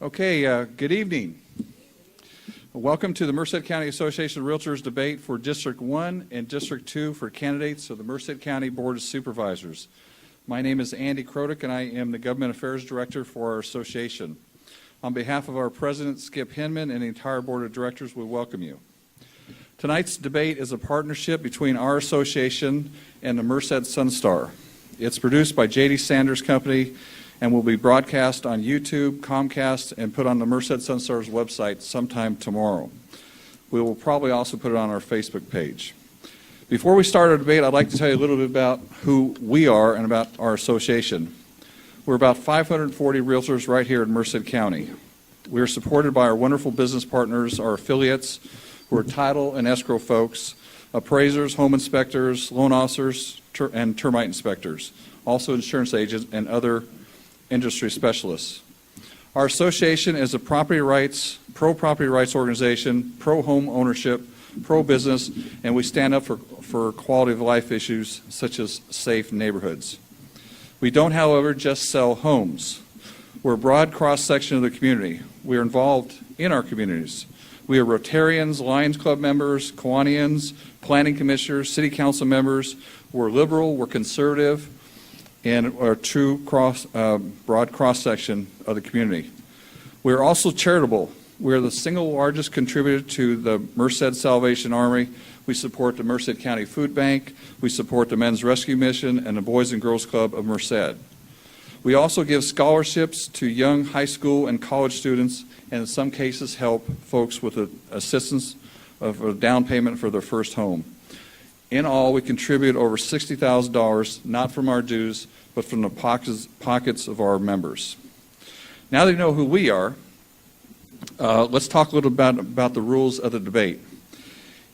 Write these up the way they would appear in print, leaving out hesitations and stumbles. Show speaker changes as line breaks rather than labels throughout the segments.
Okay, good evening. Welcome to the Merced County Association of Realtors debate for District 1 and District 2 for candidates of the Merced County Board of Supervisors. My name is Andy Krotik, and I am the Government Affairs Director for our association. On behalf of our President, Skip Hinman, and the entire Board of Directors, we welcome you. Tonight's debate is a partnership between our association and the Merced Sunstar. It's produced by J.D. Sanders Company and will be broadcast on YouTube, Comcast, and put on the Merced Sunstar's website sometime tomorrow. We will probably also put it on our Facebook page. Before we start our debate, I'd like to tell you a little bit about who we are and about our association. We're about 540 realtors right here in Merced County. We are supported by our wonderful business partners, our affiliates, who are title and escrow folks, appraisers, home inspectors, loan officers, and termite inspectors, also insurance agents and other industry specialists. Our association is a pro-property rights organization, pro-home ownership, pro-business, and we stand up for quality of life issues such as safe neighborhoods. We don't, however, just sell homes. We're a broad cross-section of the community. We are involved in our communities. We are Rotarians, Lions Club members, Kiwanians, planning commissioners, city council members. We're liberal, we're conservative, and are a true broad cross-section of the community. We are also charitable. We are the single largest contributor to the Merced Salvation Army. We support the Merced County Food Bank. We support the Men's Rescue Mission and the Boys and Girls Club of Merced. We also give scholarships to young high school and college students, and in some cases help folks with assistance of a down payment for their first home. In all, we contribute over $60,000, not from our dues, but from the pockets of our members. Now that you know who we are, let's talk a little about the rules of the debate.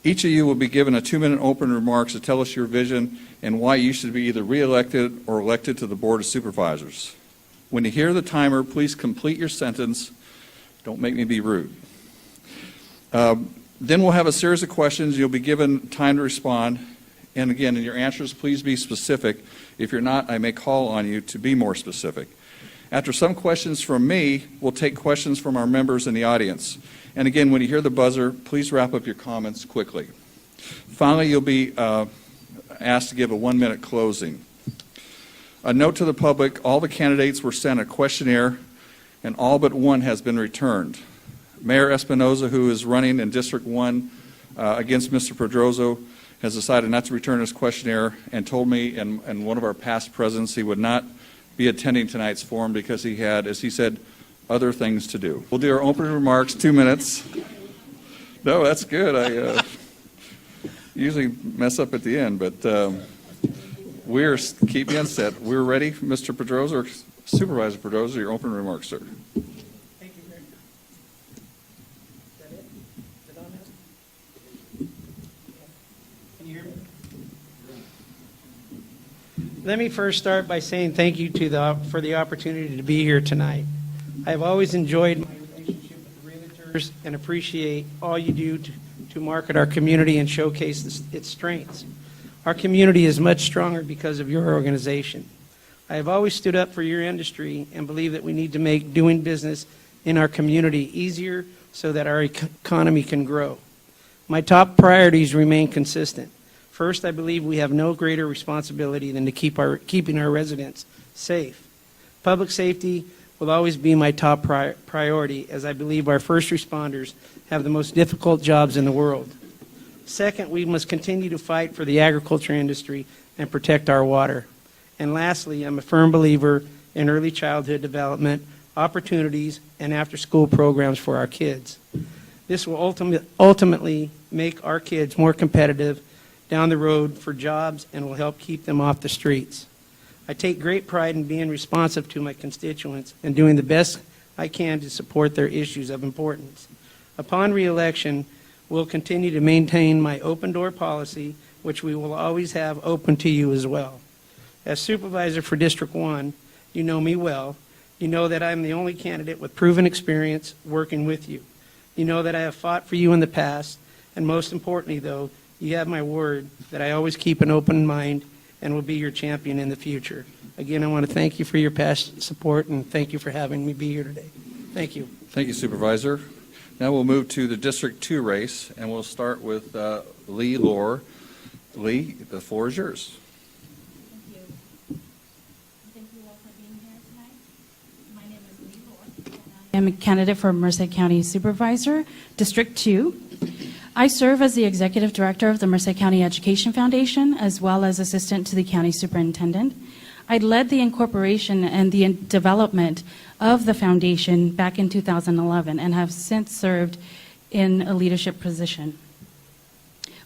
Each of you will be given a 2-minute opening remarks to tell us your vision and why you should be either re-elected or elected to the Board of Supervisors. When you hear the timer, please complete your sentence. Don't make me be rude. Then we'll have a series of questions. You'll be given time to respond. And again, in your answers, please be specific. If you're not, I may call on you to be more specific. After some questions from me, we'll take questions from our members in the audience. And again, when you hear the buzzer, please wrap up your comments quickly. Finally, you'll be asked to give a 1-minute closing. A note to the public, all the candidates were sent a questionnaire, and all but one has been returned. Mayor Espinoza, who is running in District 1 against Mr. Pedrozo, has decided not to return his questionnaire and told me and one of our past presidents he would not be attending tonight's forum because he had, as he said, other things to do. We'll do our opening remarks, 2 minutes. No, that's good. I usually mess up at the end, but keep me on set. We're ready, Mr. Pedrozo, or Supervisor Pedrozo, your opening remarks, sir.
Thank you very much. Is that it? Is it on now? Can you hear me? Let me first start by saying thank you for the opportunity to be here tonight. I have always enjoyed my relationship with the Realtors and appreciate all you do to market our community and showcase its strengths. Our community is much stronger because of your organization. I have always stood up for your industry and believe that we need to make doing business in our community easier so that our economy can grow. My top priorities remain consistent. First, I believe we have no greater responsibility than to keeping our residents safe. Public safety will always be my top priority, as I believe our first responders have the most difficult jobs in the world. Second, we must continue to fight for the agriculture industry and protect our water. And lastly, I'm a firm believer in early childhood development, opportunities, and after-school programs for our kids. This will ultimately make our kids more competitive down the road for jobs and will help keep them off the streets. I take great pride in being responsive to my constituents and doing the best I can to support their issues of importance. Upon re-election, we'll continue to maintain my open door policy, which we will always have open to you as well. As Supervisor for District 1, you know me well. You know that I'm the only candidate with proven experience working with you. You know that I have fought for you in the past, and most importantly, though, you have my word that I always keep an open mind and will be your champion in the future. Again, I want to thank you for your past support, and thank you for having me be here today. Thank you.
Thank you, Supervisor. Now we'll move to the District 2 race, and we'll start with Lor. Lee, the floor is yours.
Thank you. Thank you all for being here tonight. My name is Lee Lor, and I am a candidate for Merced County Supervisor, District 2. I serve as the Executive Director of the Merced County Education Foundation, as well as Assistant to the County Superintendent. I led the incorporation and the development of the foundation back in 2011 and have since served in a leadership position.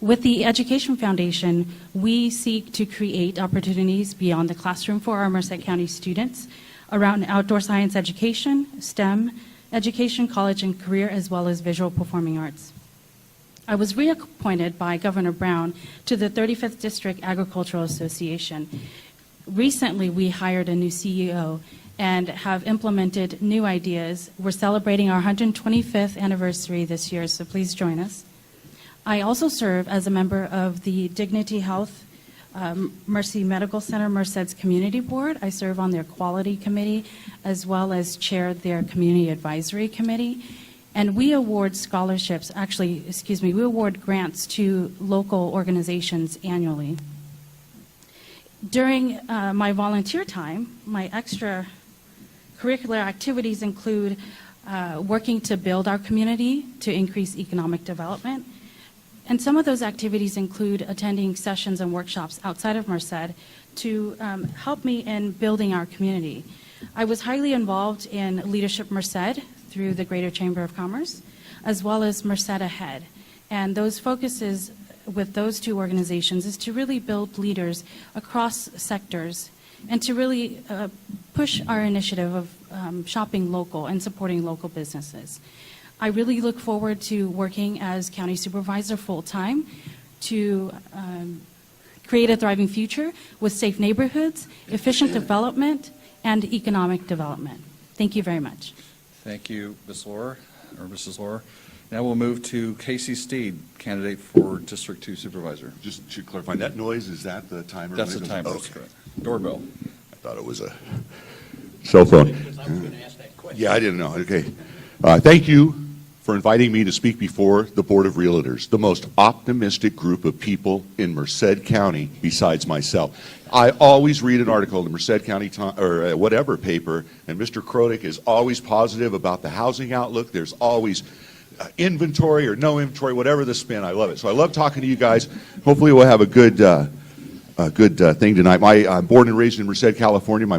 With the Education Foundation, we seek to create opportunities beyond the classroom for our Merced County students around outdoor science education, STEM education, college and career, as well as visual performing arts. I was reappointed by Governor Brown to the 35th District Agricultural Association. Recently, we hired a new CEO and have implemented new ideas. We're celebrating our 125th anniversary this year, so please join us. I also serve as a member of the Dignity Health Mercy Medical Center Merced's Community Board. I serve on their Quality Committee as well as chair their Community Advisory Committee. And we award scholarships, we award grants to local organizations annually. During my volunteer time, my extracurricular activities include working to build our community, to increase economic development. And some of those activities include attending sessions and workshops outside of Merced to help me in building our community. I was highly involved in Leadership Merced through the Greater Chamber of Commerce, as well as Merced Ahead. And those focuses with those two organizations is to really build leaders across sectors and to really push our initiative of shopping local and supporting local businesses. I really look forward to working as county supervisor full-time to create a thriving future with safe neighborhoods, efficient development, and economic development. Thank you very much.
Thank you, Ms. Lor, or Mrs. Lor. Now we'll move to Casey Steed, candidate for District 2 Supervisor.
Just to clarify, that noise, is that the timer?
That's the timer.
Okay.
Doorbell.
I thought it was a cell phone.
Because I was going to ask that question.
Yeah, I didn't know. Okay. Thank you for inviting me to speak before the Board of Realtors, the most optimistic group of people in Merced County besides myself. I always read an article in the Merced County or whatever paper, and Mr. Krotik is always positive about the housing outlook. There's always inventory or no inventory, whatever the spin. I love it. So I love talking to you guys. Hopefully we'll have a good thing tonight. I'm born and raised in Merced, California. My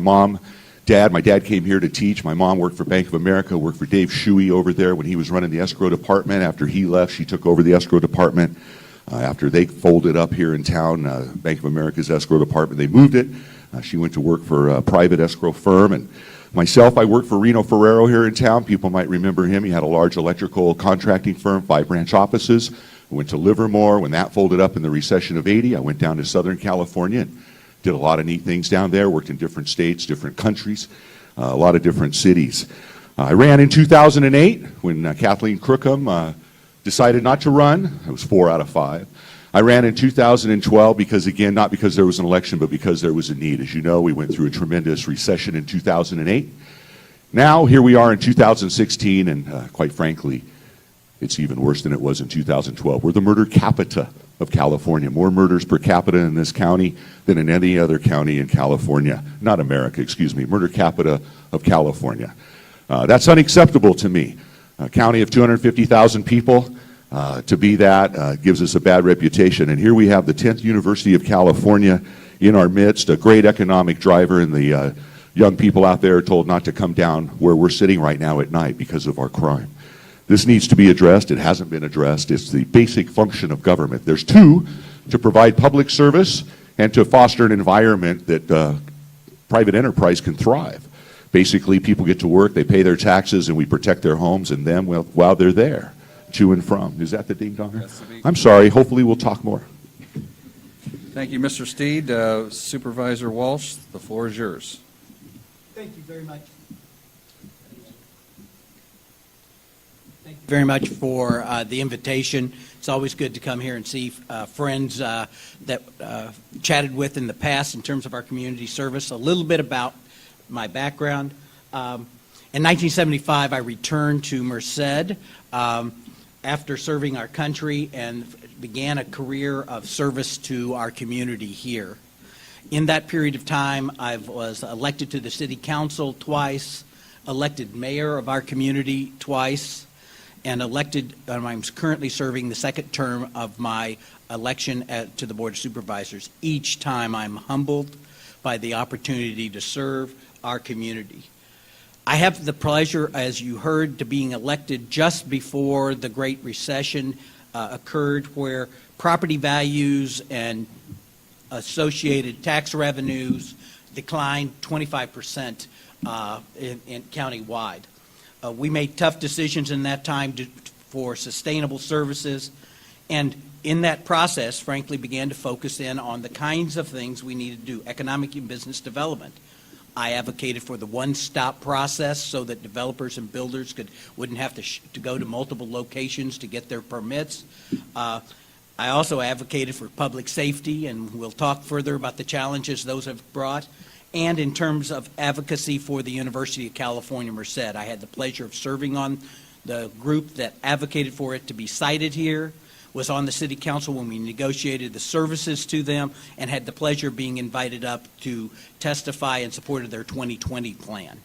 dad came here to teach. My mom worked for Bank of America, worked for Dave Shuey over there when he was running the escrow department. After he left, she took over the escrow department. After they folded up here in town, Bank of America's escrow department, they moved it. She went to work for a private escrow firm. And myself, I worked for Reno Ferrero here in town. People might remember him. He had a large electrical contracting firm, 5 branch offices. I went to Livermore. When that folded up in the recession of '80, I went down to Southern California and did a lot of neat things down there, worked in different states, different countries, a lot of different cities. I ran in 2008 when Kathleen Crookham decided not to run. I was 4 out of 5. I ran in 2012 because, again, not because there was an election, but because there was a need. As you know, we went through a tremendous recession in 2008. Now, here we are in 2016, and quite frankly, it's even worse than it was in 2012. We're the murder capita of California. More murders per capita in this county than in any other county in California. Not America, excuse me. Murder capita of California. That's unacceptable to me. A county of 250,000 people, to be that gives us a bad reputation. And here we have the 10th University of California in our midst, a great economic driver, and the young people out there are told not to come down where we're sitting right now at night because of our crime. This needs to be addressed. It hasn't been addressed. It's the basic function of government. There's 2, to provide public service and to foster an environment that private enterprise can thrive. Basically, people get to work, they pay their taxes, and we protect their homes and them while they're there, to and from. Is that the ding-donger?
That's the ding-dong.
I'm sorry. Hopefully we'll talk more.
Thank you, Mr. Steed. Supervisor Walsh, the floor is yours.
Thank you very much. Thank you very much for the invitation. It's always good to come here and see friends that chatted with in the past in terms of our community service. A little bit about my background. In 1975, I returned to Merced after serving our country and began a career of service to our community here. In that period of time, I was elected to the city council twice, elected mayor of our community twice, and I'm currently serving the second term of my election to the Board of Supervisors. Each time I'm humbled by the opportunity to serve our community. I have the pleasure, as you heard, to being elected just before the Great Recession occurred, where property values and associated tax revenues declined 25% in county-wide. We made tough decisions in that time for sustainable services, and in that process, frankly, began to focus in on the kinds of things we needed to do, economic and business development. I advocated for the one-stop process so that developers and builders wouldn't have to go to multiple locations to get their permits. I also advocated for public safety, and we'll talk further about the challenges those have brought. And in terms of advocacy for the University of California, Merced, I had the pleasure of serving on the group that advocated for it to be cited here, was on the city council when we negotiated the services to them, and had the pleasure of being invited up to testify in support of their 2020 plan.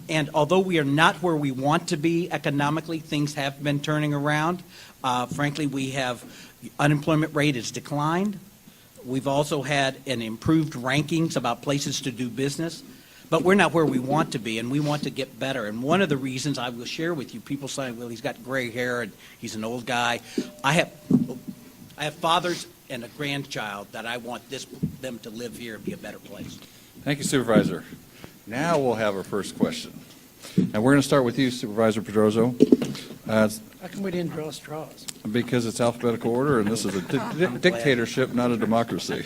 And although we are not where we want to be economically, things have been turning around. Frankly, we have unemployment rate has declined. We've also had an improved rankings about places to do business, but we're not where we want to be, and we want to get better. And one of the reasons I will share with you, people saying, well, he's got gray hair and he's an old guy. I have fathers and a grandchild that I want them to live here and be a better place.
Thank you, Supervisor. Now we'll have our first question. And we're going to start with you, Supervisor Pedrozo.
How come we didn't draw straws?
Because it's alphabetical order, and this is a dictatorship, not a democracy.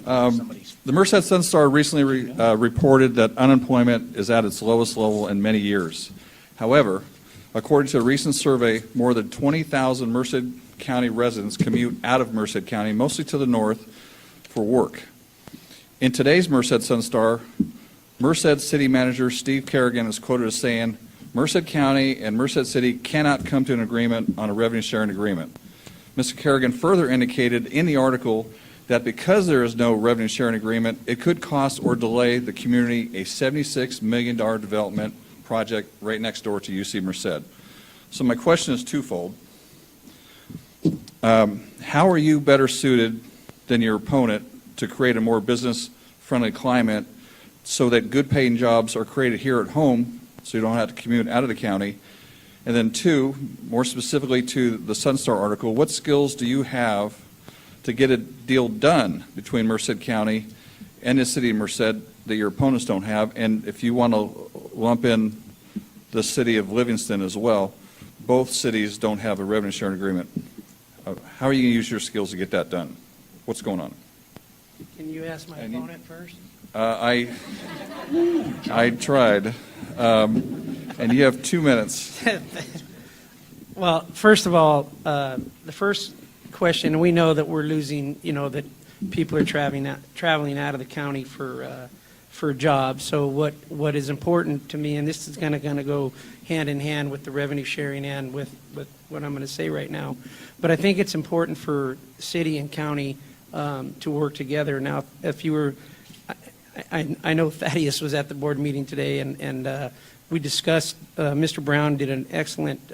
The Merced Sun-Star recently reported that unemployment is at its lowest level in many years. However, according to a recent survey, more than 20,000 Merced County residents commute out of Merced County, mostly to the north, for work. In today's Merced Sun-Star, Merced City Manager Steve Kerrigan is quoted as saying, Merced County and Merced City cannot come to an agreement on a revenue sharing agreement. Mr. Kerrigan further indicated in the article that because there is no revenue sharing agreement, it could cost or delay the community a $76 million development project right next door to UC Merced. So my question is twofold. How are you better suited than your opponent to create a more business-friendly climate so that good paying jobs are created here at home so you don't have to commute out of the county? And then two, more specifically to the Sun-Star article, what skills do you have to get a deal done between Merced County and the city of Merced that your opponents don't have? And if you want to lump in the city of Livingston as well, both cities don't have a revenue sharing agreement. How are you going to use your skills to get that done? What's going on?
Can you ask my opponent first?
I tried. And you have 2 minutes.
Well, first of all, the first question, we know that we're losing, that people are traveling out of the county for jobs. So what is important to me, and this is going to go hand in hand with the revenue sharing and with what I'm going to say right now, but I think it's important for city and county to work together. Now, if you were, I know Thaddeus was at the board meeting today, and we discussed, Mr. Brown did an excellent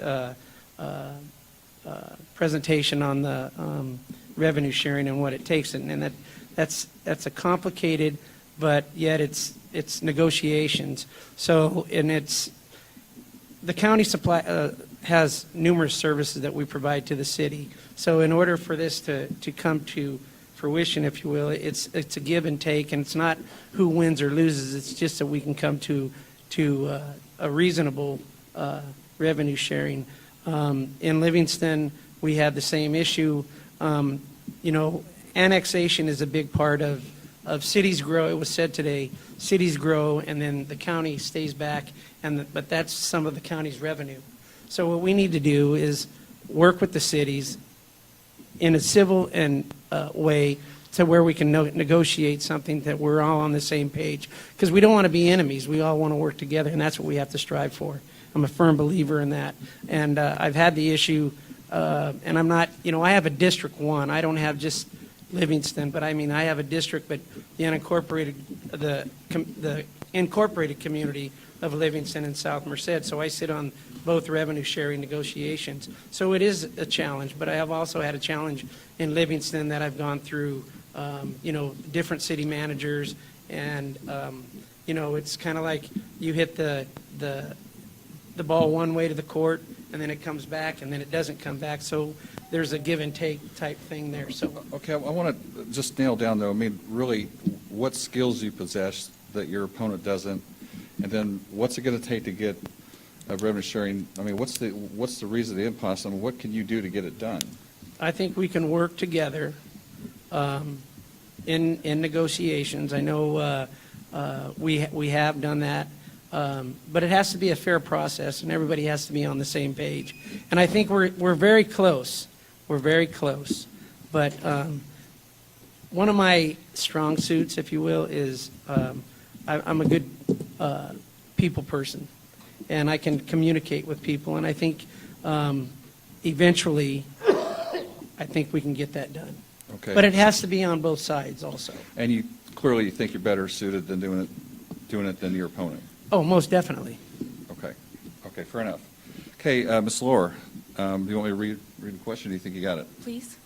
presentation on the revenue sharing and what it takes, and that's a complicated, but yet it's negotiations. So, and the county has numerous services that we provide to the city. So in order for this to come to fruition, if you will, it's a give and take, and it's not who wins or loses. It's just that we can come to a reasonable revenue sharing. In Livingston, we had the same issue. Annexation is a big part of cities grow. It was said today, cities grow, and then the county stays back, but that's some of the county's revenue. So what we need to do is work with the cities in a civil and way to where we can negotiate something that we're all on the same page. Because we don't want to be enemies. We all want to work together, and that's what we have to strive for. I'm a firm believer in that. And I've had the issue, and I'm not, I have a District 1. I don't have just Livingston, but I mean, I have a district, but the incorporated community of Livingston and South Merced. So I sit on both revenue sharing negotiations. So it is a challenge, but I have also had a challenge in Livingston that I've gone through, different city managers, and, it's kind of like you hit the ball one way to the court, and then it comes back, and then it doesn't come back. So there's a give and take type thing there. So
Okay, I want to just nail down, though, I mean, really, what skills you possess that your opponent doesn't, and then what's it going to take to get a revenue sharing? I mean, what's the reason, the impasse? I mean, what can you do to get it done?
I think we can work together in negotiations. I know we have done that, but it has to be a fair process, and everybody has to be on the same page. And I think we're very close. We're very close. But one of my strong suits, if you will, is I'm a good people person, and I can communicate with people. And I think eventually, I think we can get that done.
Okay.
But it has to be on both sides also.
And you clearly think you're better suited than doing it than your opponent.
Oh, most definitely.
Okay, fair enough. Okay, Ms. Lor, do you want me to read the question? Do you think you got it?
Please.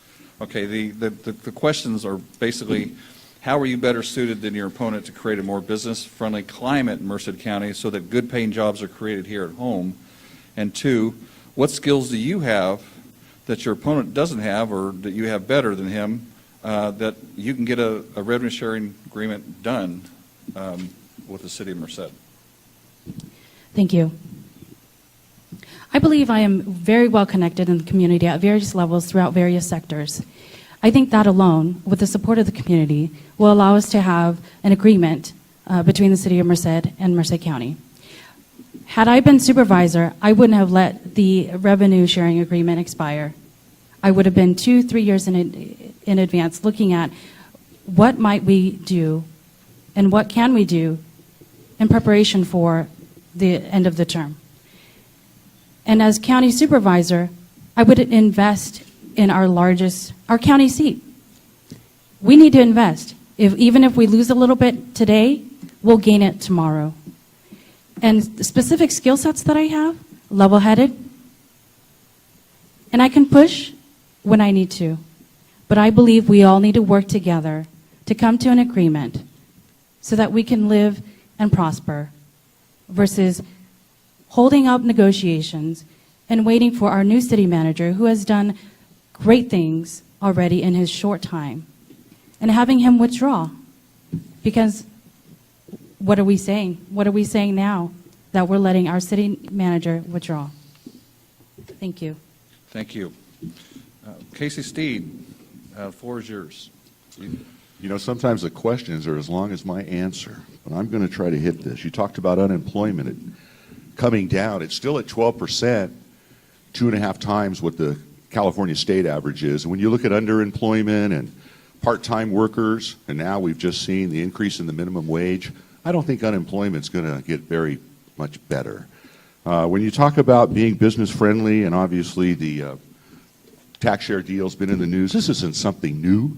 Okay, the questions are basically, how are you better suited than your opponent to create a more business-friendly climate in Merced County so that good-paying jobs are created here at home? And two, what skills do you have that your opponent doesn't have, or that you have better than him, that you can get a revenue-sharing agreement done with the city of Merced?
Thank you. I believe I am very well connected in the community at various levels throughout various sectors. I think that alone, with the support of the community, will allow us to have an agreement between the city of Merced and Merced County. Had I been supervisor, I wouldn't have let the revenue sharing agreement expire. I would have been 2-3 years in advance looking at what might we do and what can we do in preparation for the end of the term. And as county supervisor, I would invest in our county seat. We need to invest. Even if we lose a little bit today, we'll gain it tomorrow. And the specific skill sets that I have, level-headed, and I can push when I need to. But I believe we all need to work together to come to an agreement so that we can live and prosper versus holding up negotiations and waiting for our new city manager, who has done great things already in his short time, and having him withdraw. Because what are we saying? What are we saying now that we're letting our city manager withdraw? Thank you.
Thank you. Casey Steed, the floor is yours.
Sometimes the questions are as long as my answer, but I'm going to try to hit this. You talked about unemployment coming down. It's still at 12%, 2.5 times what the California state average is. And when you look at underemployment and part-time workers, and now we've just seen the increase in the minimum wage, I don't think unemployment's going to get very much better. When you talk about being business-friendly, and obviously the tax share deal's been in the news, this isn't something new.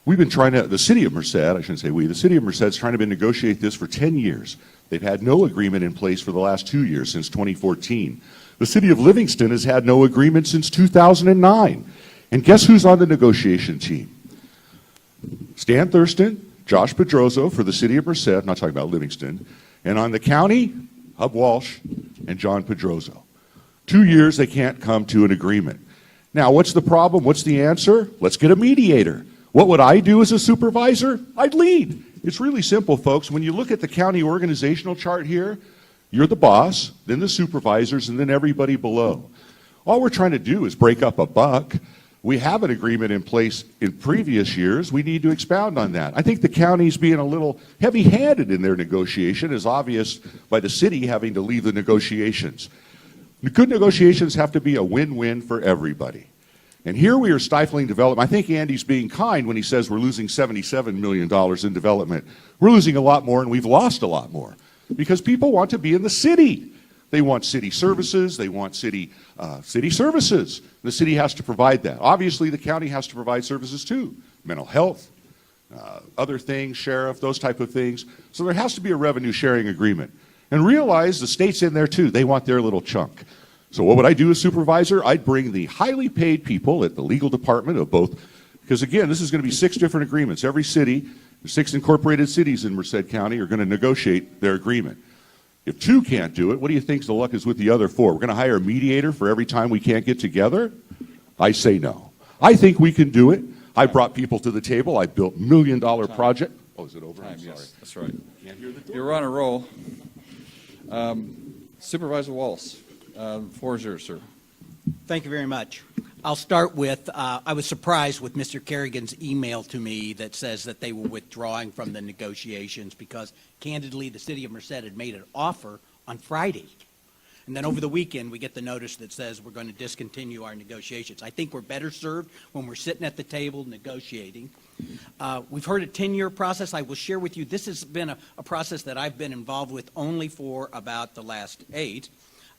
We've been trying to, the city of Merced, I shouldn't say we, the city of Merced's trying to negotiate this for 10 years. They've had no agreement in place for the last 2 years, since 2014. The city of Livingston has had no agreement since 2009. And guess who's on the negotiation team? Stan Thurston, Josh Pedrozo for the city of Merced, I'm not talking about Livingston, and on the county, Hub Walsh and John Pedrozo. 2 years they can't come to an agreement. Now, what's the problem? What's the answer? Let's get a mediator. What would I do as a supervisor? I'd lead. It's really simple, folks. When you look at the county organizational chart here, you're the boss, then the supervisors, and then everybody below. All we're trying to do is break up a buck. We have an agreement in place in previous years. We need to expound on that. I think the county's being a little heavy-handed in their negotiation, as obvious by the city having to leave the negotiations. Good negotiations have to be a win-win for everybody. And here we are stifling development. I think Andy's being kind when he says we're losing $77 million in development. We're losing a lot more, and we've lost a lot more because people want to be in the city. They want city services. They want city services. The city has to provide that. Obviously, the county has to provide services too. Mental health, other things, sheriff, those type of things. So there has to be a revenue sharing agreement. And realize the state's in there too. They want their little chunk. So what would I do as supervisor? I'd bring the highly paid people at the legal department of both, because again, this is going to be 6 different agreements. Every city, 6 incorporated cities in Merced County are going to negotiate their agreement. If 2 can't do it, what do you think the luck is with the other 4? We're going to hire a mediator for every time we can't get together? I say no. I think we can do it. I brought people to the table. I built $1 million project. Oh, is it over? I'm sorry.
Yes, that's right.
Can't hear the door.
You're on a roll. Supervisor Walsh, the floor is yours, sir.
Thank you very much. I'll start with, I was surprised with Mr. Kerrigan's email to me that says that they were withdrawing from the negotiations because, candidly, the city of Merced had made an offer on Friday. And then over the weekend, we get the notice that says we're going to discontinue our negotiations. I think we're better served when we're sitting at the table negotiating. We've heard a 10-year process. I will share with you, this has been a process that I've been involved with only for about the last 8.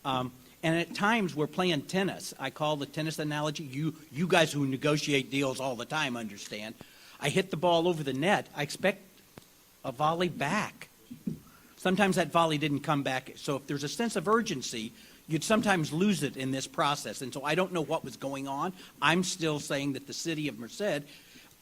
And at times, we're playing tennis. I call the tennis analogy. You guys who negotiate deals all the time understand. I hit the ball over the net. I expect a volley back. Sometimes that volley didn't come back. So if there's a sense of urgency, you'd sometimes lose it in this process. And so I don't know what was going on. I'm still saying that the city of Merced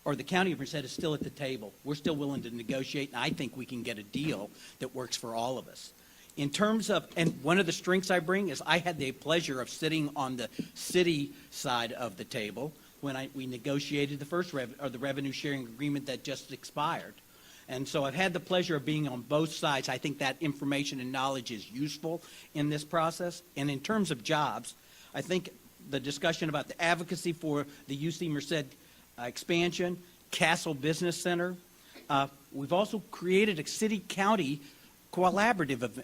or the county of Merced is still at the table. We're still willing to negotiate, and I think we can get a deal that works for all of us. In terms of, and one of the strengths I bring is I had the pleasure of sitting on the city side of the table when we negotiated the first the revenue sharing agreement that just expired. And so I've had the pleasure of being on both sides. I think that information and knowledge is useful in this process. And in terms of jobs, I think the discussion about the advocacy for the UC Merced expansion, Castle Business Center. We've also created a city-county collaborative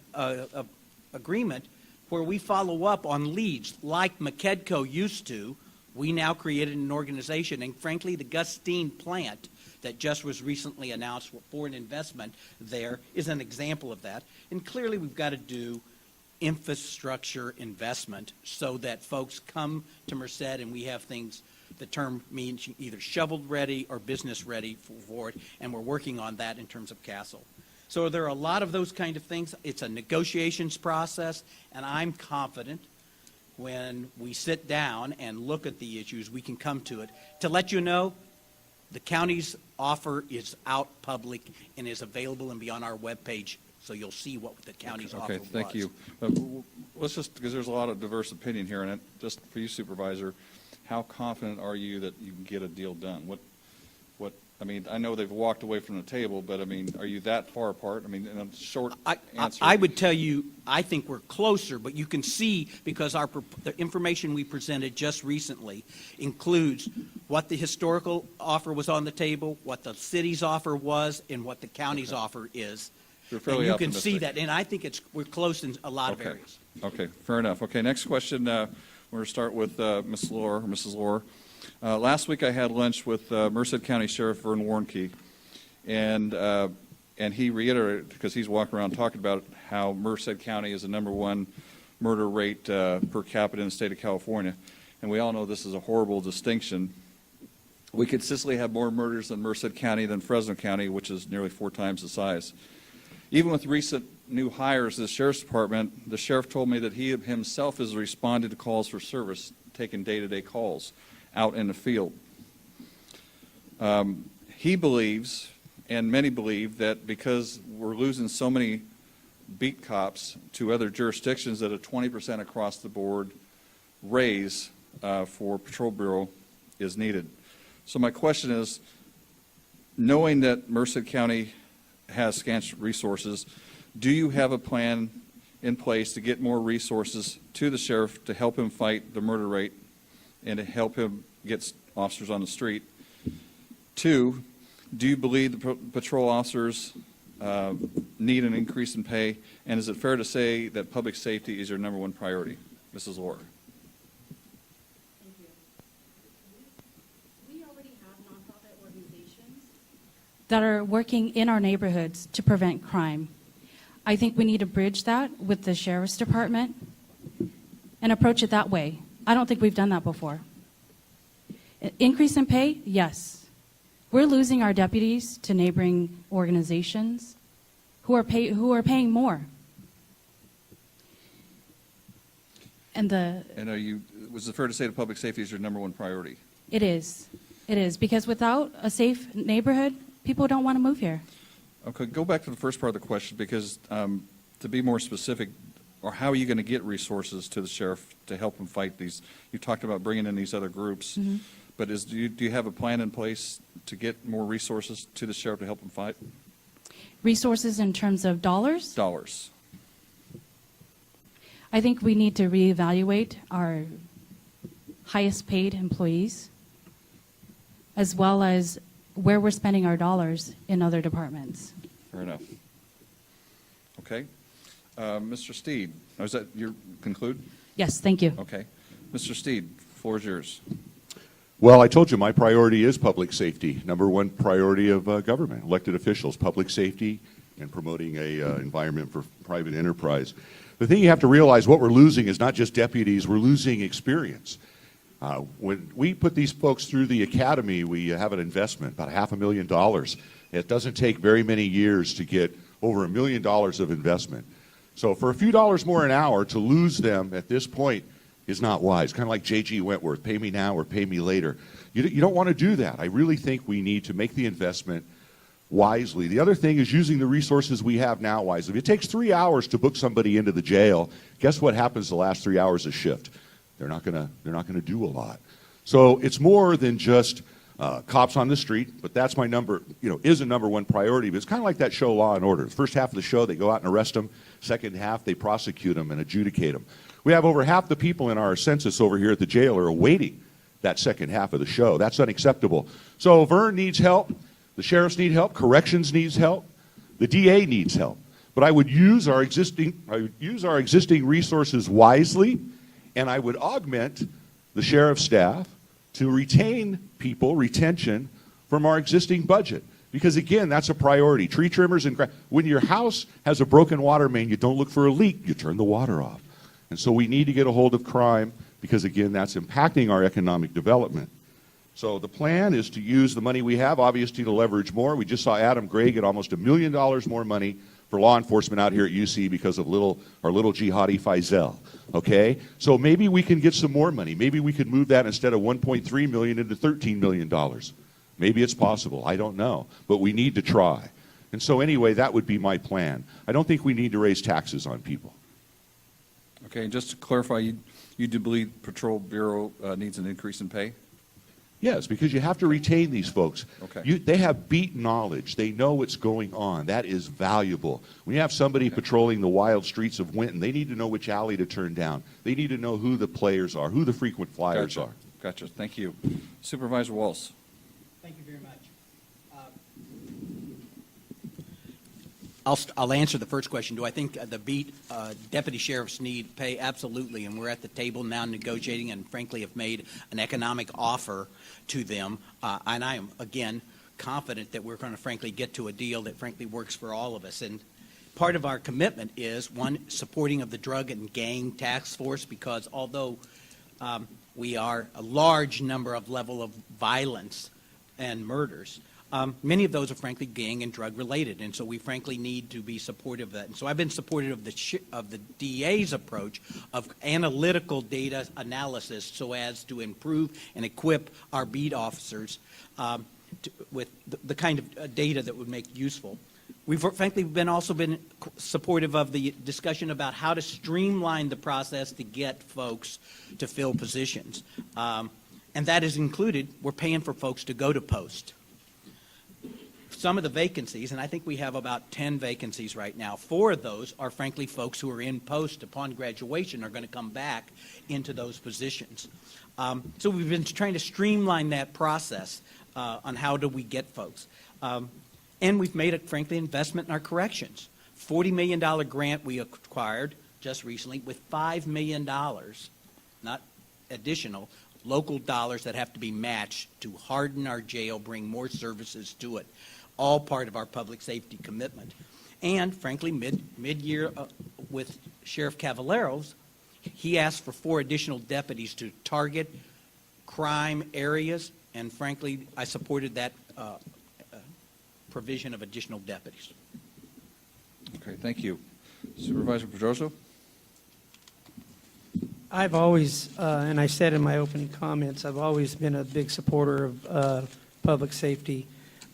agreement where we follow up on leads like McKedco used to. We now created an organization, and frankly, the Gustine plant that just was recently announced for an investment there is an example of that. And clearly, we've got to do infrastructure investment so that folks come to Merced and we have things, the term means either shovel ready or business ready for it, and we're working on that in terms of Castle. So there are a lot of those kind of things. It's a negotiations process, and I'm confident when we sit down and look at the issues, we can come to it. To let you know, the county's offer is out public and is available and be on our webpage, so you'll see what the county's offer was.
Okay, thank you. Let's just, because there's a lot of diverse opinion here, and just for you, Supervisor, how confident are you that you can get a deal done? I mean, I know they've walked away from the table, but I mean, are you that far apart? I mean, in a short answer.
I would tell you, I think we're closer, but you can see because the information we presented just recently includes what the historical offer was on the table, what the city's offer was, and what the county's offer is.
You're fairly
and you can
optimistic.
see that, and I think we're close in a lot of areas.
Okay, fair enough. Okay, next question. We're going to start with Mrs. Lor. Last week I had lunch with Merced County Sheriff Vern Warnke, and he reiterated, because he's walking around talking about how Merced County is the #1 murder rate per capita in the state of California. And we all know this is a horrible distinction. We consistently have more murders in Merced County than Fresno County, which is nearly 4 times the size. Even with recent new hires to the Sheriff's Department, the Sheriff told me that he himself has responded to calls for service, taking day-to-day calls out in the field. He believes, and many believe, that because we're losing so many beat cops to other jurisdictions, that a 20% across the board raise for Patrol Bureau is needed. So my question is, knowing that Merced County has scant resources, do you have a plan in place to get more resources to the sheriff to help him fight the murder rate and to help him get officers on the street? 2, do you believe the patrol officers need an increase in pay? And is it fair to say that public safety is your #1 priority? Mrs. Lor.
that are working in our neighborhoods to prevent crime. I think we need to bridge that with the Sheriff's Department and approach it that way. I don't think we've done that before. Increase in pay? Yes. We're losing our deputies to neighboring organizations who are paying more. And
was it fair to say that public safety is your number one priority?
it is. It is, because without a safe neighborhood, people don't want to move here.
Okay, go back to the first part of the question, because to be more specific, or how are you going to get resources to the sheriff to help him fight these? You talked about bringing in these other groups, but do you have a plan in place to get more resources to the sheriff to help him fight?
Resources in terms of dollars?
Dollars.
I think we need to reevaluate our highest paid employees, as well as where we're spending our dollars in other departments.
Fair enough. Okay. Mr. Steed, is that your conclude?
Yes, thank you.
Okay. Mr. Steed, floor is yours.
Well, I told you my priority is public safety. Number one priority of government, elected officials, public safety and promoting a environment for private enterprise. The thing you have to realize, what we're losing is not just deputies, we're losing experience. When we put these folks through the academy, we have an investment, about $500,000. It doesn't take very many years to get over $1 million of investment. So for a few dollars more an hour, to lose them at this point is not wise. Kind of like J.G. Wentworth, pay me now or pay me later. You don't want to do that. I really think we need to make the investment wisely. The other thing is using the resources we have now wisely. If it takes 3 hours to book somebody into the jail, guess what happens the last 3 hours of shift? They're not going to do a lot. So it's more than just cops on the street, but that's my is a number one priority. But it's kind of like that show Law and Order. The first half of the show, they go out and arrest them. Second half, they prosecute them and adjudicate them. We have over half the people in our census over here at the jail are awaiting that second half of the show. That's unacceptable. So Vern needs help. The sheriffs need help. Corrections needs help. The DA needs help. But I would use our existing resources wisely, and I would augment the sheriff's staff to retain people, retention, from our existing budget. Because again, that's a priority. Tree trimmers and when your house has a broken water main, you don't look for a leak, you turn the water off. And so we need to get a hold of crime, because again, that's impacting our economic development. So the plan is to use the money we have, obviously, to leverage more. We just saw Adam Gray get almost $1 million more money for law enforcement out here at UC because of our little jihadi Faisal, okay? So maybe we can get some more money. Maybe we could move that instead of $1.3 million into $13 million. Maybe it's possible. I don't know. But we need to try. And so anyway, that would be my plan. I don't think we need to raise taxes on people.
Okay, and just to clarify, you do believe Patrol Bureau needs an increase in pay?
Yes, because you have to retain these folks.
Okay.
They have beat knowledge. They know what's going on. That is valuable. When you have somebody patrolling the wild streets of Winton, they need to know which alley to turn down. They need to know who the players are, who the frequent flyers are.
Gotcha. Thank you. Supervisor Walsh.
Thank you very much. I'll answer the first question. Do I think the beat deputy sheriffs need pay? Absolutely, and we're at the table now negotiating, and frankly have made an economic offer to them. And I am, again, confident that we're going to frankly get to a deal that frankly works for all of us. And part of our commitment is, one, supporting of the drug and gang task force, because although we are a large number of level of violence and murders, many of those are frankly gang and drug related, and so we frankly need to be supportive of that. And so I've been supportive of the DA's approach of analytical data analysis, so as to improve and equip our beat officers with the kind of data that would make useful. We've frankly also been supportive of the discussion about how to streamline the process to get folks to fill positions, and that is included. We're paying for folks to go to post. Some of the vacancies, and I think we have about 10 vacancies right now, 4 of those are frankly folks who are in post upon graduation are going to come back into those positions. So we've been trying to streamline that process on how do we get folks. And we've made a frankly investment in our corrections. $40 million grant we acquired just recently with $5 million, not additional, local dollars that have to be matched to harden our jail, bring more services to it. all part of our public safety commitment. And frankly, mid-year with Sheriff Cavalleros, he asked for 4 additional deputies to target crime areas, and frankly, I supported that provision of additional deputies.
Okay, thank you. Supervisor Pedrozo?
I've always, and I said in my opening comments, I've always been a big supporter of public safety.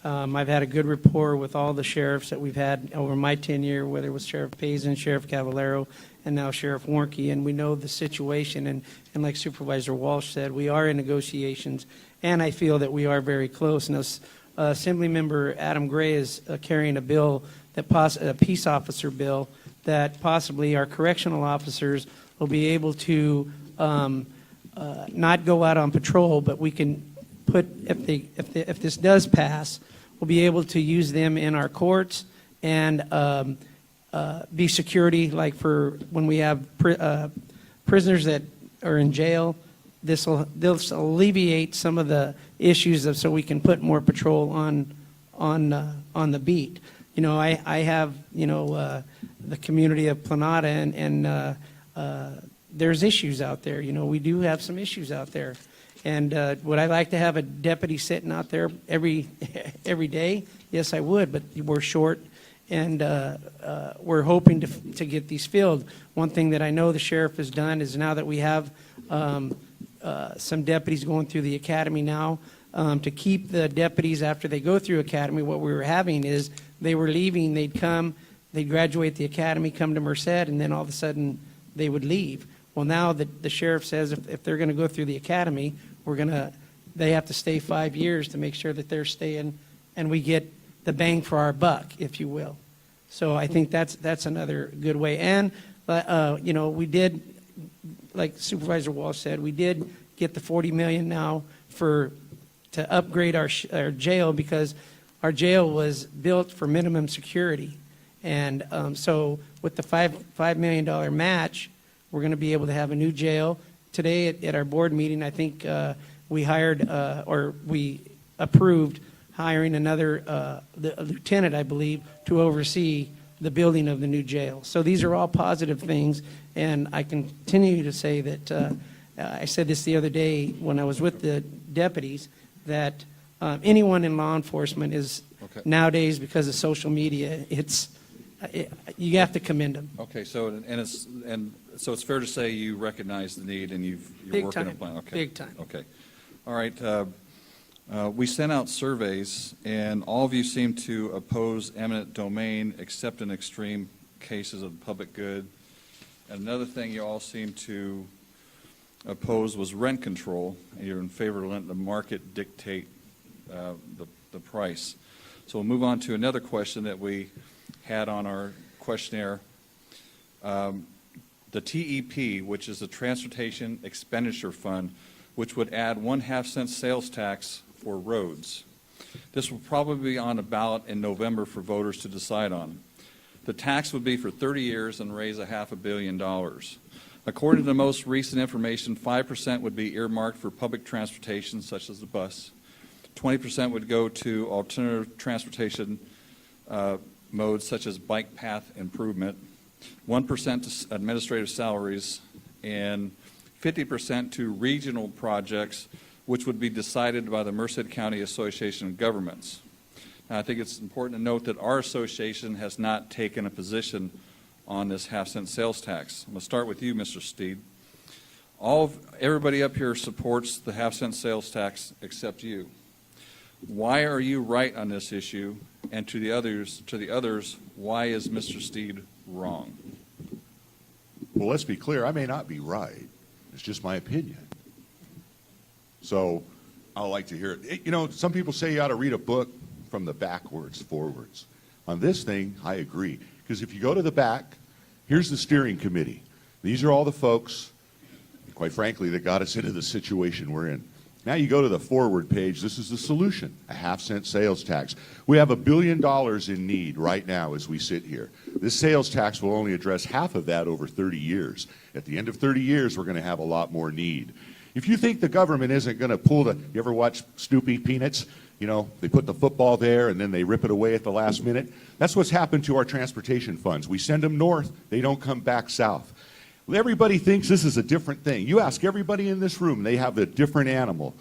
I've had a good rapport with all the sheriffs that we've had over my tenure, whether it was Sheriff Pazin, Sheriff Cavallero, and now Sheriff Warnke, and we know the situation. And like Supervisor Walsh said, we are in negotiations, and I feel that we are very close. And Assemblymember Adam Gray is carrying a bill, a peace officer bill, that possibly our correctional officers will be able to not go out on patrol, but we can put, if this does pass, we'll be able to use them in our courts and be security, like for when we have prisoners that are in jail. This will alleviate some of the issues so we can put more patrol on the beat. You know, I have, you know, the community of Planada, and there's issues out there. You know, we do have some issues out there. And would I like to have a deputy sitting out there every day? Yes, I would, but we're short, and we're hoping to get these filled. One thing that I know the sheriff has done is, now that we have some deputies going through the academy now, to keep the deputies after they go through academy, what we were having is they were leaving, they'd graduate the academy, come to Merced, and then all of a sudden they would leave. Well, now the sheriff says if they're going to go through the academy, they have to stay 5 years to make sure that they're staying, and we get the bang for our buck, if you will. So I think that's another good way. And you know, we did, like Supervisor Walsh said, we did get the $40 million now to upgrade our jail, because our jail was built for minimum security. And so with the $5 million match, we're going to be able to have a new jail. Today at our board meeting, I think we hired or we approved hiring another the lieutenant, I believe, to oversee the building of the new jail. So these are all positive things, and I continue to say that I said this the other day when I was with the deputies, that anyone in law enforcement is nowadays, because of social media, you have to commend them.
Okay, so so it's fair to say you recognize the need, and you're working a plan. Okay.
Big time.
Okay. All right. We sent out surveys, and all of you seem to oppose eminent domain, except in extreme cases of public good. And another thing you all seem to oppose was rent control. You're in favor of letting the market dictate the price. So we'll move on to another question that we had on our questionnaire. The TEP, which is the Transportation Expenditure Fund, which would add 1/2 cent sales tax for roads. This will probably be on a ballot in November for voters to decide on. The tax would be for 30 years and raise $500 million. According to the most recent information, 5% would be earmarked for public transportation, such as the bus. 20% would go to alternative transportation modes, such as bike path improvement. 1% to administrative salaries, and 50% to regional projects, which would be decided by the Merced County Association of Governments. Now, I think it's important to note that our association has not taken a position on this 1/2 cent sales tax. I'm going to start with you, Mr. Steed. Everybody up here supports the 1/2 cent sales tax except you. Why are you right on this issue? And to the others, why is Mr. Steed wrong?
Well, let's be clear. I may not be right. It's just my opinion. So I'd like to hear it. You know, some people say you ought to read a book from the backwards forwards. On this thing, I agree. Because if you go to the back, here's the steering committee. These are all the folks, quite frankly, that got us into the situation we're in. Now you go to the forward page, this is the solution, a 1/2 cent sales tax. We have $1 billion in need right now as we sit here. This sales tax will only address half of that over 30 years. At the end of 30 years, we're going to have a lot more need. If you think the government isn't going to pull the, you ever watch Snoopy Peanuts? You know, they put the football there and then they rip it away at the last minute. That's what's happened to our transportation funds. We send them north, they don't come back south. Everybody thinks this is a different thing. You ask everybody in this room, they have a different animal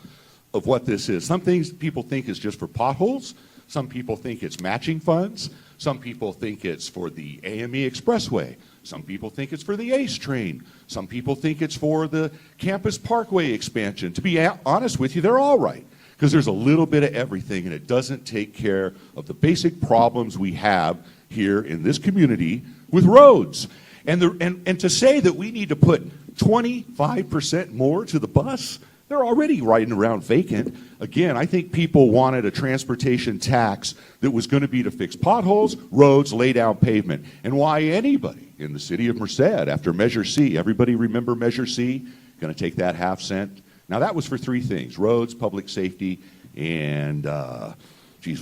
of what this is. Some things people think is just for potholes. Some people think it's matching funds. Some people think it's for the AME Expressway. Some people think it's for the ACE train. Some people think it's for the Campus Parkway expansion. To be honest with you, they're all right, because there's a little bit of everything, and it doesn't take care of the basic problems we have here in this community with roads. And to say that we need to put 25% more to the bus, they're already riding around vacant. Again, I think people wanted a transportation tax that was going to be to fix potholes, roads, lay down pavement. And why anybody in the city of Merced, after Measure C, everybody remember Measure C? Going to take that half cent. Now that was for three things: roads, public safety, and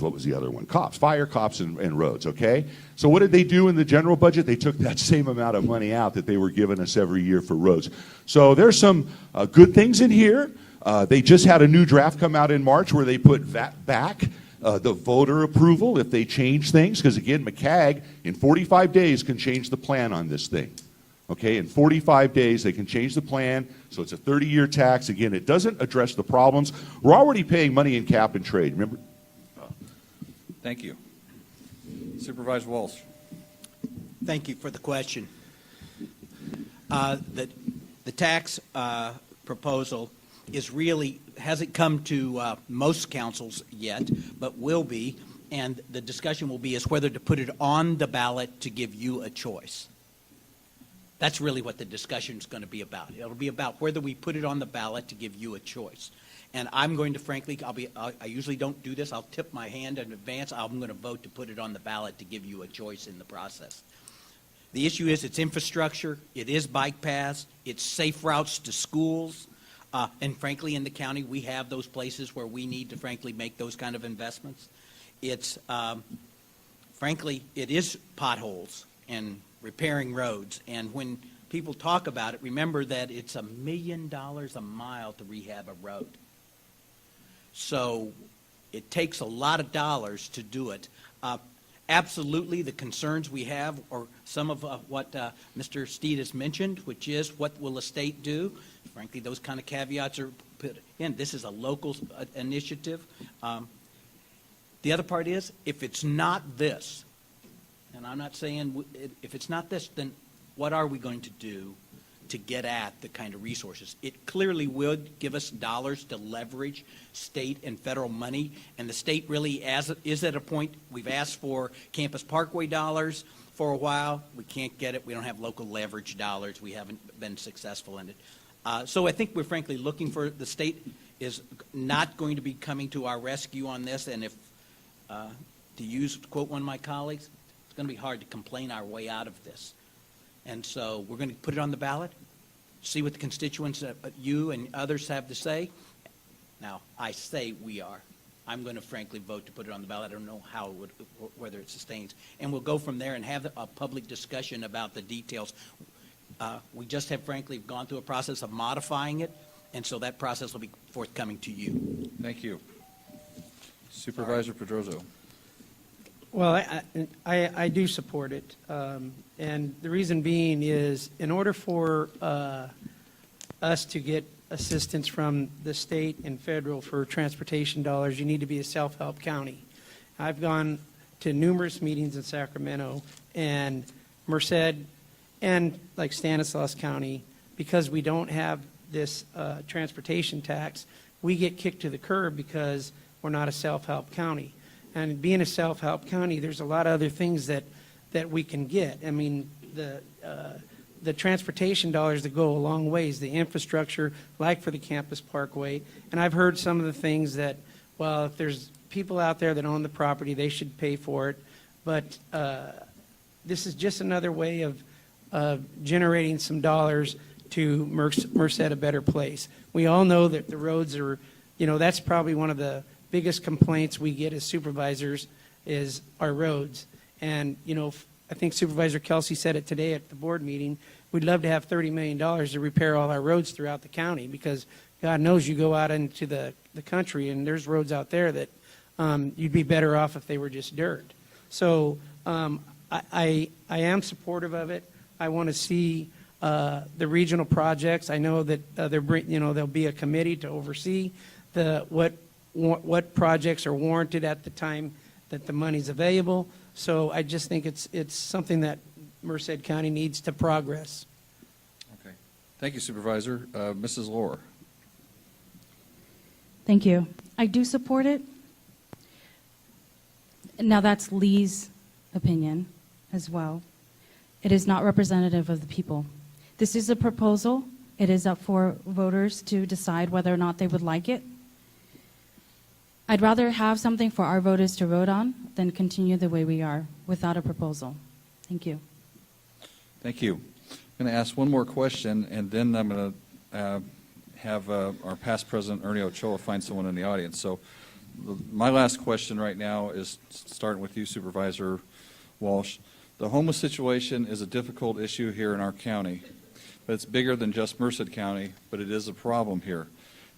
what was the other one? Cops, fire, cops, and roads, okay? So what did they do in the general budget? They took that same amount of money out that they were giving us every year for roads. So there's some good things in here. They just had a new draft come out in March where they put that back, the voter approval if they change things, because again, McCagg in 45 days can change the plan on this thing. Okay, in 45 days they can change the plan, so it's a 30-year tax. Again, it doesn't address the problems. We're already paying money in cap and trade, remember?
Thank you. Supervisor Walsh.
Thank you for the question. The tax proposal hasn't come to most councils yet, but will be, and the discussion will be is whether to put it on the ballot to give you a choice. That's really what the discussion is going to be about. It'll be about whether we put it on the ballot to give you a choice. And I'm going to, frankly, I usually don't do this. I'll tip my hand in advance. I'm going to vote to put it on the ballot to give you a choice in the process. The issue is it's infrastructure, it is bike paths, it's safe routes to schools, and frankly, in the county, we have those places where we need to, frankly, make those kind of investments. It's, frankly, it is potholes and repairing roads. And when people talk about it, remember that it's $1 million a mile to rehab a road. So it takes a lot of dollars to do it. Absolutely, the concerns we have are some of what Mr. Steed has mentioned, which is what will the state do? Frankly, those kind of caveats are put in. This is a local initiative. The other part is, if it's not this, and I'm not saying if it's not this, then what are we going to do to get at the kind of resources? It clearly would give us dollars to leverage state and federal money, and the state really is at a point. We've asked for Campus Parkway dollars for a while. We can't get it. We don't have local leverage dollars. We haven't been successful in it. So I think we're frankly looking for, the state is not going to be coming to our rescue on this, and if, to quote one of my colleagues, it's going to be hard to complain our way out of this. And so we're going to put it on the ballot, see what the constituents, you and others have to say. Now, I say we are. I'm going to frankly vote to put it on the ballot. I don't know how it would, whether it sustains. And we'll go from there and have a public discussion about the details. We just have frankly gone through a process of modifying it, and so that process will be forthcoming to you.
Thank you. Supervisor Pedrozo.
Well, I do support it. And the reason being is, in order for us to get assistance from the state and federal for transportation dollars, you need to be a self-help county. I've gone to numerous meetings in Sacramento and Merced and like Stanislaus County, because we don't have this transportation tax, we get kicked to the curb because we're not a self-help county. And being a self-help county, there's a lot of other things that we can get. I mean, the transportation dollars that go a long ways, the infrastructure, like for the Campus Parkway. And I've heard some of the things that, well, if there's people out there that own the property, they should pay for it. But this is just another way of generating some dollars to Merced a better place. We all know that the roads are, that's probably one of the biggest complaints we get as supervisors is our roads. And, I think Supervisor Kelsey said it today at the board meeting. We'd love to have $30 million to repair all our roads throughout the county because, God knows you go out into the country and there's roads out there that you'd be better off if they were just dirt. So I am supportive of it. I want to see the regional projects. I know that there'll be a committee to oversee what projects are warranted at the time that the money's available. So I just think it's something that Merced County needs to progress.
Okay. Thank you, Supervisor. Mrs. Lor.
Thank you. I do support it. Now, that's Lee's opinion as well. It is not representative of the people. This is a proposal. It is up for voters to decide whether or not they would like it. I'd rather have something for our voters to vote on than continue the way we are without a proposal. Thank you.
Thank you. I'm going to ask one more question, and then I'm going to have our past president, Ernie Ochoa, find someone in the audience. So my last question right now is starting with you, Supervisor Walsh. The homeless situation is a difficult issue here in our county, but it's bigger than just Merced County, but it is a problem here.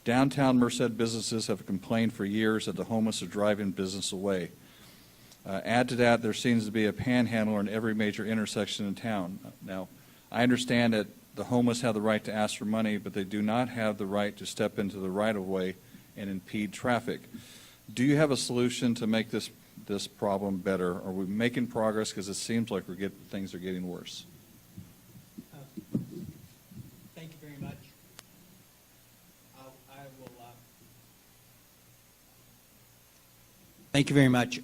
Downtown Merced businesses have complained for years that the homeless are driving business away. Add to that, there seems to be a panhandler in every major intersection in town. Now, I understand that the homeless have the right to ask for money, but they do not have the right to step into the right-of-way and impede traffic. Do you have a solution to make this problem better? Are we making progress? Because it seems like things are getting worse.
Thank you very much. Thank you very much.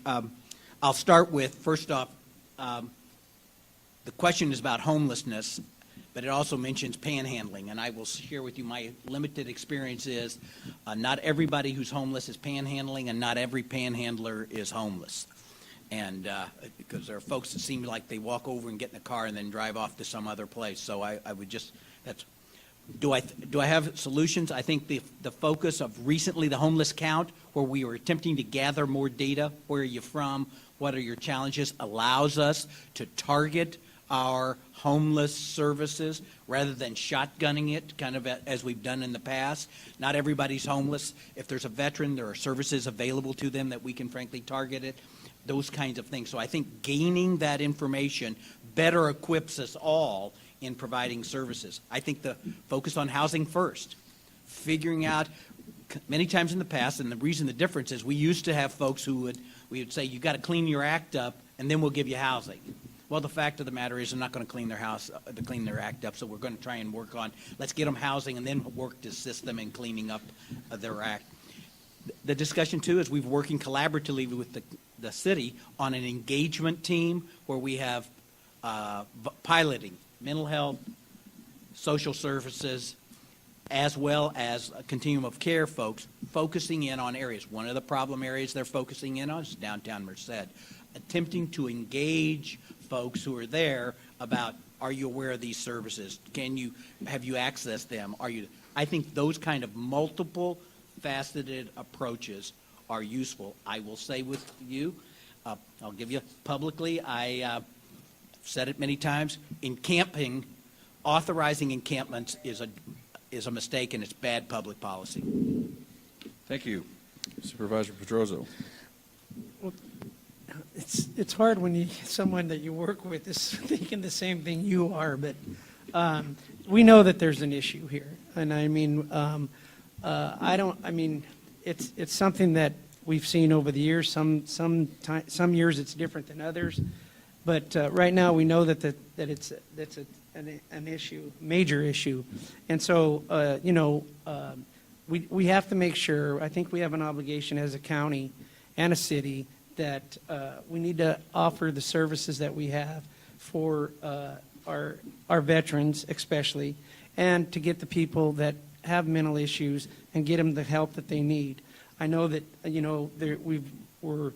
I'll start with, first off, the question is about homelessness, but it also mentions panhandling, and I will share with you my limited experience is not everybody who's homeless is panhandling, and not every panhandler is homeless. And because there are folks that seem like they walk over and get in a car and then drive off to some other place. So I would just, do I have solutions? I think the focus of recently the homeless count, where we were attempting to gather more data, where are you from, what are your challenges, allows us to target our homeless services rather than shotgunning it, kind of as we've done in the past. Not everybody's homeless. If there's a veteran, there are services available to them that we can frankly target it, those kinds of things. So I think gaining that information better equips us all in providing services. I think the focus on housing first, figuring out many times in the past, and the reason the difference is we used to have folks we would say, you got to clean your act up and then we'll give you housing. Well, the fact of the matter is they're not going to clean their act up, so we're going to try and work on, let's get them housing and then work to assist them in cleaning up their act. The discussion, too, is we're working collaboratively with the city on an engagement team where we have piloting mental health, social services, as well as a continuum of care folks focusing in on areas. One of the problem areas they're focusing in on is downtown Merced, attempting to engage folks who are there about, are you aware of these services? Have you accessed them? I think those kind of multiple faceted approaches are useful. I will say with you, I'll give you publicly, I said it many times, authorizing encampments is a mistake and it's bad public policy.
Thank you. Supervisor Pedrozo.
Well, it's hard when someone that you work with is thinking the same thing you are, but we know that there's an issue here, and I mean, it's something that we've seen over the years. Some years it's different than others, but right now we know that it's an issue, major issue, and so we have to make sure. I think we have an obligation as a county and a city that we need to offer the services that we have for our veterans especially, and to get the people that have mental issues and get them the help that they need. I know that we're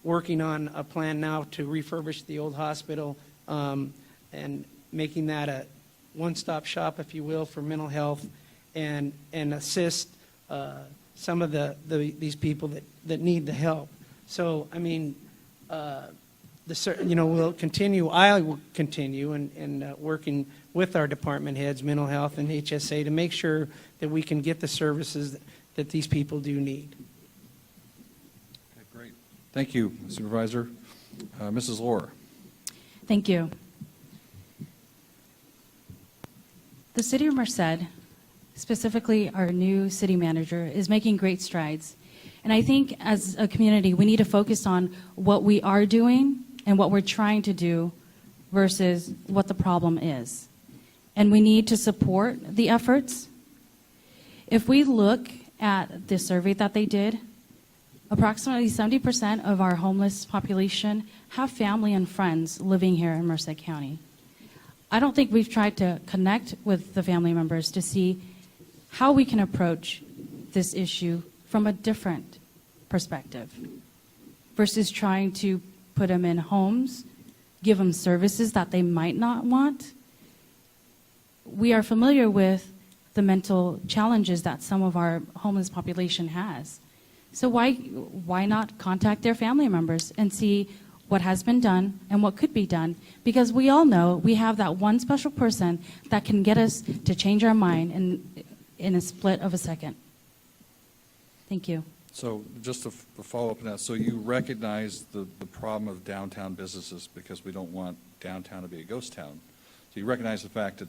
working on a plan now to refurbish the old hospital and making that a one-stop shop, if you will, for mental health and assist some of these people that need the help. So, I mean, the we'll continue, I will continue in working with our department heads, mental health and HSA, to make sure that we can get the services that these people do need.
Okay, great. Thank you, Supervisor. Mrs. Lor.
Thank you. The City of Merced, specifically our new city manager, is making great strides. And I think as a community, we need to focus on what we are doing and what we're trying to do versus what the problem is. And we need to support the efforts. If we look at the survey that they did, approximately 70% of our homeless population have family and friends living here in Merced County. I don't think we've tried to connect with the family members to see how we can approach this issue from a different perspective versus trying to put them in homes, give them services that they might not want. We are familiar with the mental challenges that some of our homeless population has. So why not contact their family members and see what has been done and what could be done? Because we all know we have that one special person that can get us to change our mind in a split of a second. Thank you.
So just to follow up on that, so you recognize the problem of downtown businesses because we don't want downtown to be a ghost town. So you recognize the fact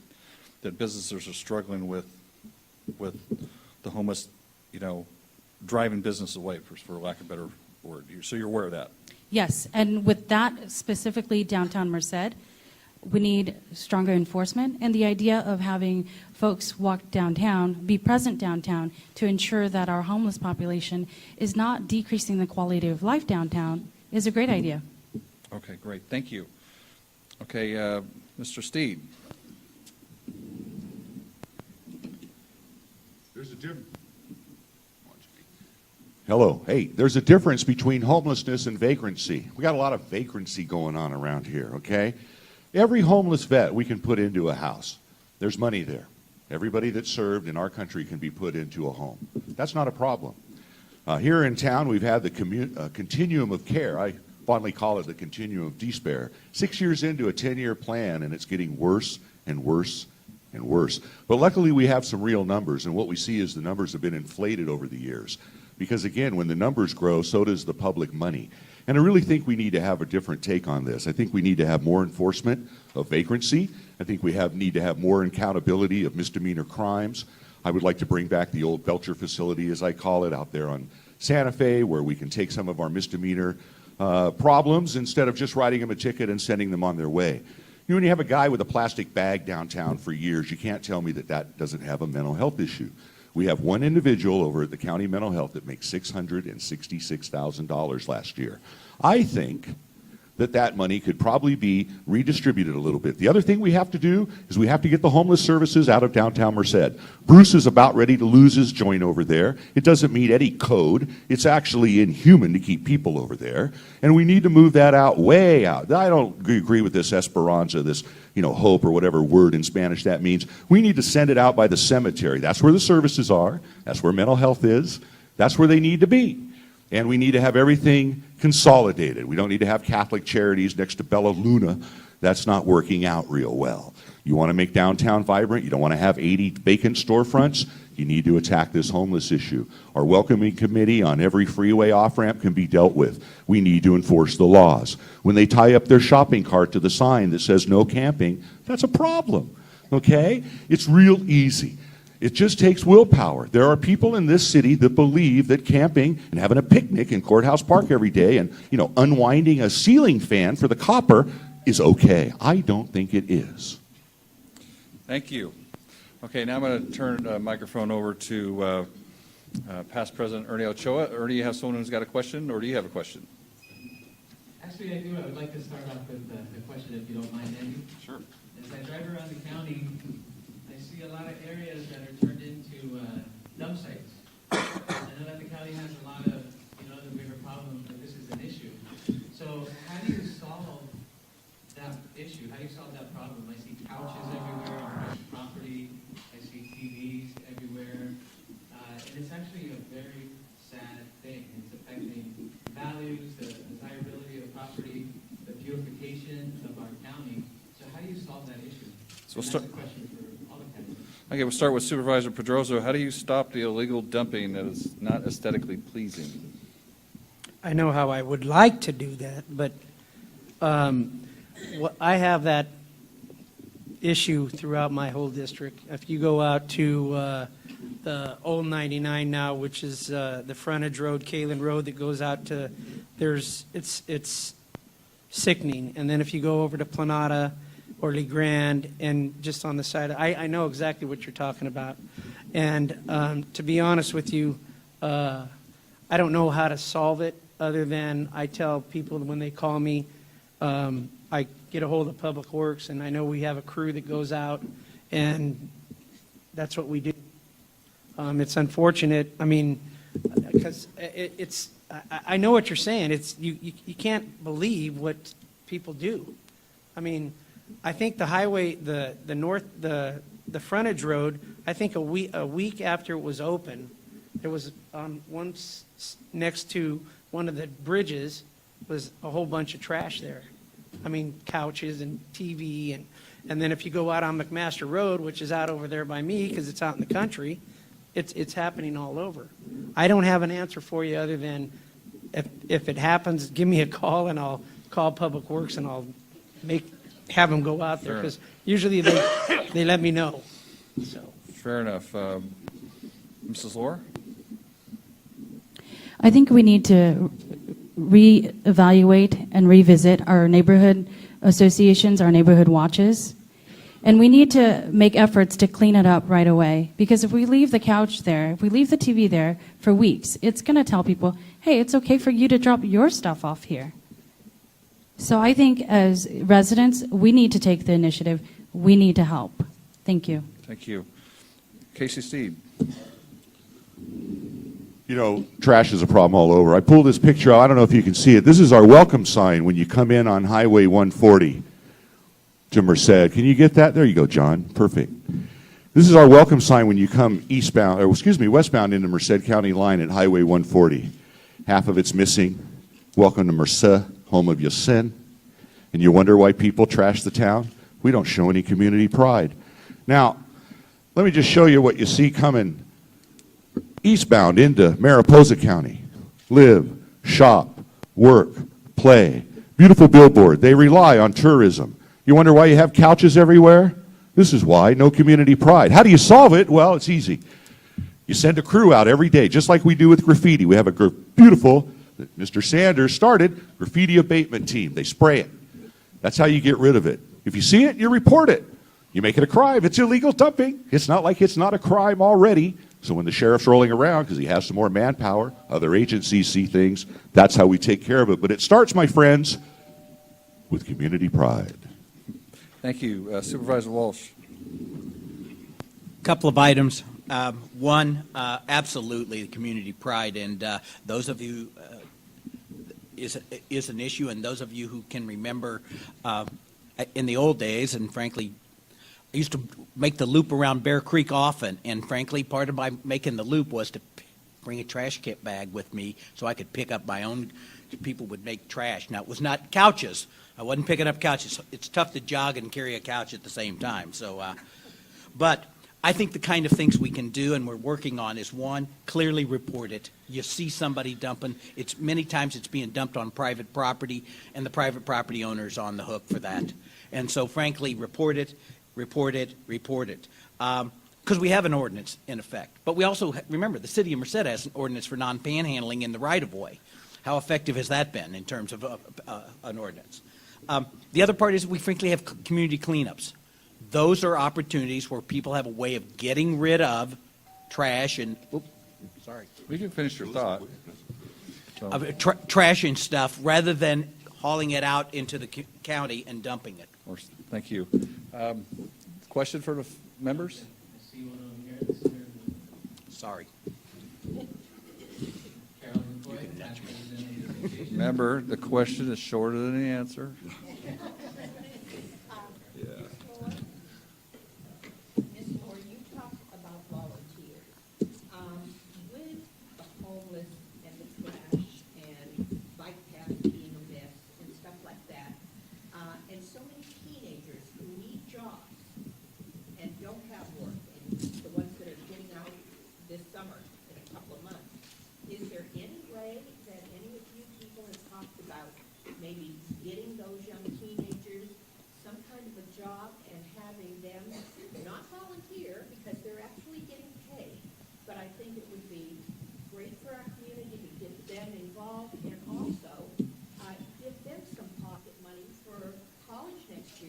that businesses are struggling with the homeless, driving business away, for lack of a better word. So you're aware of that?
Yes, and with that specifically downtown Merced, we need stronger enforcement, and the idea of having folks walk downtown, be present downtown to ensure that our homeless population is not decreasing the quality of life downtown is a great idea.
Okay, great. Thank you. Okay, Mr. Steed.
There's a difference. Hello. Hey, there's a difference between homelessness and vagrancy. We got a lot of vagrancy going on around here, okay? Every homeless vet we can put into a house. There's money there. Everybody that's served in our country can be put into a home. That's not a problem. Here in town, we've had the continuum of care. I fondly call it the continuum of despair. 6 years into a 10-year plan, and it's getting worse and worse and worse. But luckily, we have some real numbers, and what we see is the numbers have been inflated over the years. Because again, when the numbers grow, so does the public money. And I really think we need to have a different take on this. I think we need to have more enforcement of vagrancy. I think we need to have more accountability of misdemeanor crimes. I would like to bring back the old Belcher facility, as I call it, out there on Santa Fe, where we can take some of our misdemeanor problems instead of just writing them a ticket and sending them on their way. When you have a guy with a plastic bag downtown for years, you can't tell me that doesn't have a mental health issue. We have one individual over at the county mental health that makes $666,000 last year. I think that money could probably be redistributed a little bit. The other thing we have to do is we have to get the homeless services out of downtown Merced. Bruce is about ready to lose his joint over there. It doesn't meet any code. It's actually inhuman to keep people over there. And we need to move that out, way out. I don't agree with this esperanza, this hope or whatever word in Spanish that means. We need to send it out by the cemetery. That's where the services are. That's where mental health is. That's where they need to be. And we need to have everything consolidated. We don't need to have Catholic Charities next to Bella Luna. That's not working out real well. You want to make downtown vibrant? You don't want to have 80 vacant storefronts? You need to attack this homeless issue. Our welcoming committee on every freeway off-ramp can be dealt with. We need to enforce the laws. When they tie up their shopping cart to the sign that says no camping, that's a problem, okay? It's real easy. It just takes willpower. There are people in this city that believe that camping and having a picnic in Courthouse Park every day and, unwinding a ceiling fan for the copper is okay. I don't think it is.
Thank you. Okay, now I'm going to turn the microphone over to past President Ernie Ochoa. Ernie, you have someone who's got a question, or do you have a question?
Actually, I do. I would like to start off with a question, if you don't mind, Andy.
Sure.
As I drive around the county, I see a lot of areas that are turned into dump sites. I know that the county has a lot of, other bigger problems, but this is an issue. So how do you solve that issue? How do you solve that problem? I see couches everywhere on private property. I see TVs everywhere. And it's actually a very sad thing. It's affecting values, the desirability of property, the beautiful
So we'll
And
start,
that's a question for all the candidates.
okay, we'll start with Supervisor Pedrozo. How do you stop the illegal dumping that is not aesthetically pleasing?
I know how I would like to do that, but I have that issue throughout my whole district. If you go out to the old 99 now, which is the frontage road, Kalen Road, that goes out to, it's sickening. And then if you go over to Planada or Le Grand and just on the side, I know exactly what you're talking about. And to be honest with you, I don't know how to solve it other than I tell people when they call me, I get a hold of Public Works, and I know we have a crew that goes out, and that's what we do. It's unfortunate, I mean, because I know what you're saying. You can't believe what people do. I mean, I think the highway, the frontage road, I think a week after it was open, there was one next to one of the bridges was a whole bunch of trash there. I mean, couches and TV, and then if you go out on McMaster Road, which is out over there by me because it's out in the country, it's happening all over. I don't have an answer for you other than if it happens, give me a call and I'll call Public Works and I'll have them go out there, because usually they let me know. So.
Fair enough. Mrs. Lor?
I think we need to reevaluate and revisit our neighborhood associations, our neighborhood watches. And we need to make efforts to clean it up right away. Because if we leave the couch there, if we leave the TV there for weeks, it's going to tell people, hey, it's okay for you to drop your stuff off here. So I think as residents, we need to take the initiative. We need to help. Thank you.
Thank you. Casey Steed?
You know, trash is a problem all over. I pulled this picture out. I don't know if you can see it. This is our welcome sign when you come in on Highway 140 to Merced. Can you get that? There you go, John. Perfect. This is our welcome sign when you come westbound into Merced County line at Highway 140. Half of it's missing. Welcome to Merced, home of your sin. And you wonder why people trash the town? We don't show any community pride. Now, let me just show you what you see coming eastbound into Mariposa County. Live, shop, work, play. Beautiful billboard. They rely on tourism. You wonder why you have couches everywhere? This is why. No community pride. How do you solve it? Well, it's easy. You send a crew out every day, just like we do with graffiti. We have a beautiful, Mr. Sanders started, graffiti abatement team. They spray it. That's how you get rid of it. If you see it, you report it. You make it a crime. It's illegal dumping. It's not like it's not a crime already. So when the sheriff's rolling around because he has some more manpower, other agencies see things, that's how we take care of it. But it starts, my friends, with community pride.
Thank you. Supervisor Walsh?
Couple of items. One, absolutely, the community pride, and those of you is an issue, and those of you who can remember in the old days, and frankly, I used to make the loop around Bear Creek often, and frankly, part of my making the loop was to bring a trash kit bag with me so I could pick up my own. People would make trash. Now, it was not couches. I wasn't picking up couches. It's tough to jog and carry a couch at the same time. So, but I think the kind of things we can do and we're working on is, one, clearly report it. You see somebody dumping. Many times it's being dumped on private property, and the private property owner is on the hook for that. And so, frankly, report it. Report it, report it. Because we have an ordinance in effect. But we also, remember, the city of Merced has an ordinance for non-panhandling in the right-of-way. How effective has that been in terms of an ordinance? The other part is we frankly have community cleanups. Those are opportunities where people have a way of getting rid of trash and, sorry.
We can finish your thought. So,
Trash and stuff, rather than hauling it out into the county and dumping it.
thank you. Question for the members?
I see one over here. This is here.
Sorry.
Carolyn McCoy, Tax Representative Association.
Remember, the question is shorter than the answer.
Ms. Lor, you talked about volunteers. With the homeless and the trash and bike paths being a mess and stuff like that, and so many teenagers who need jobs,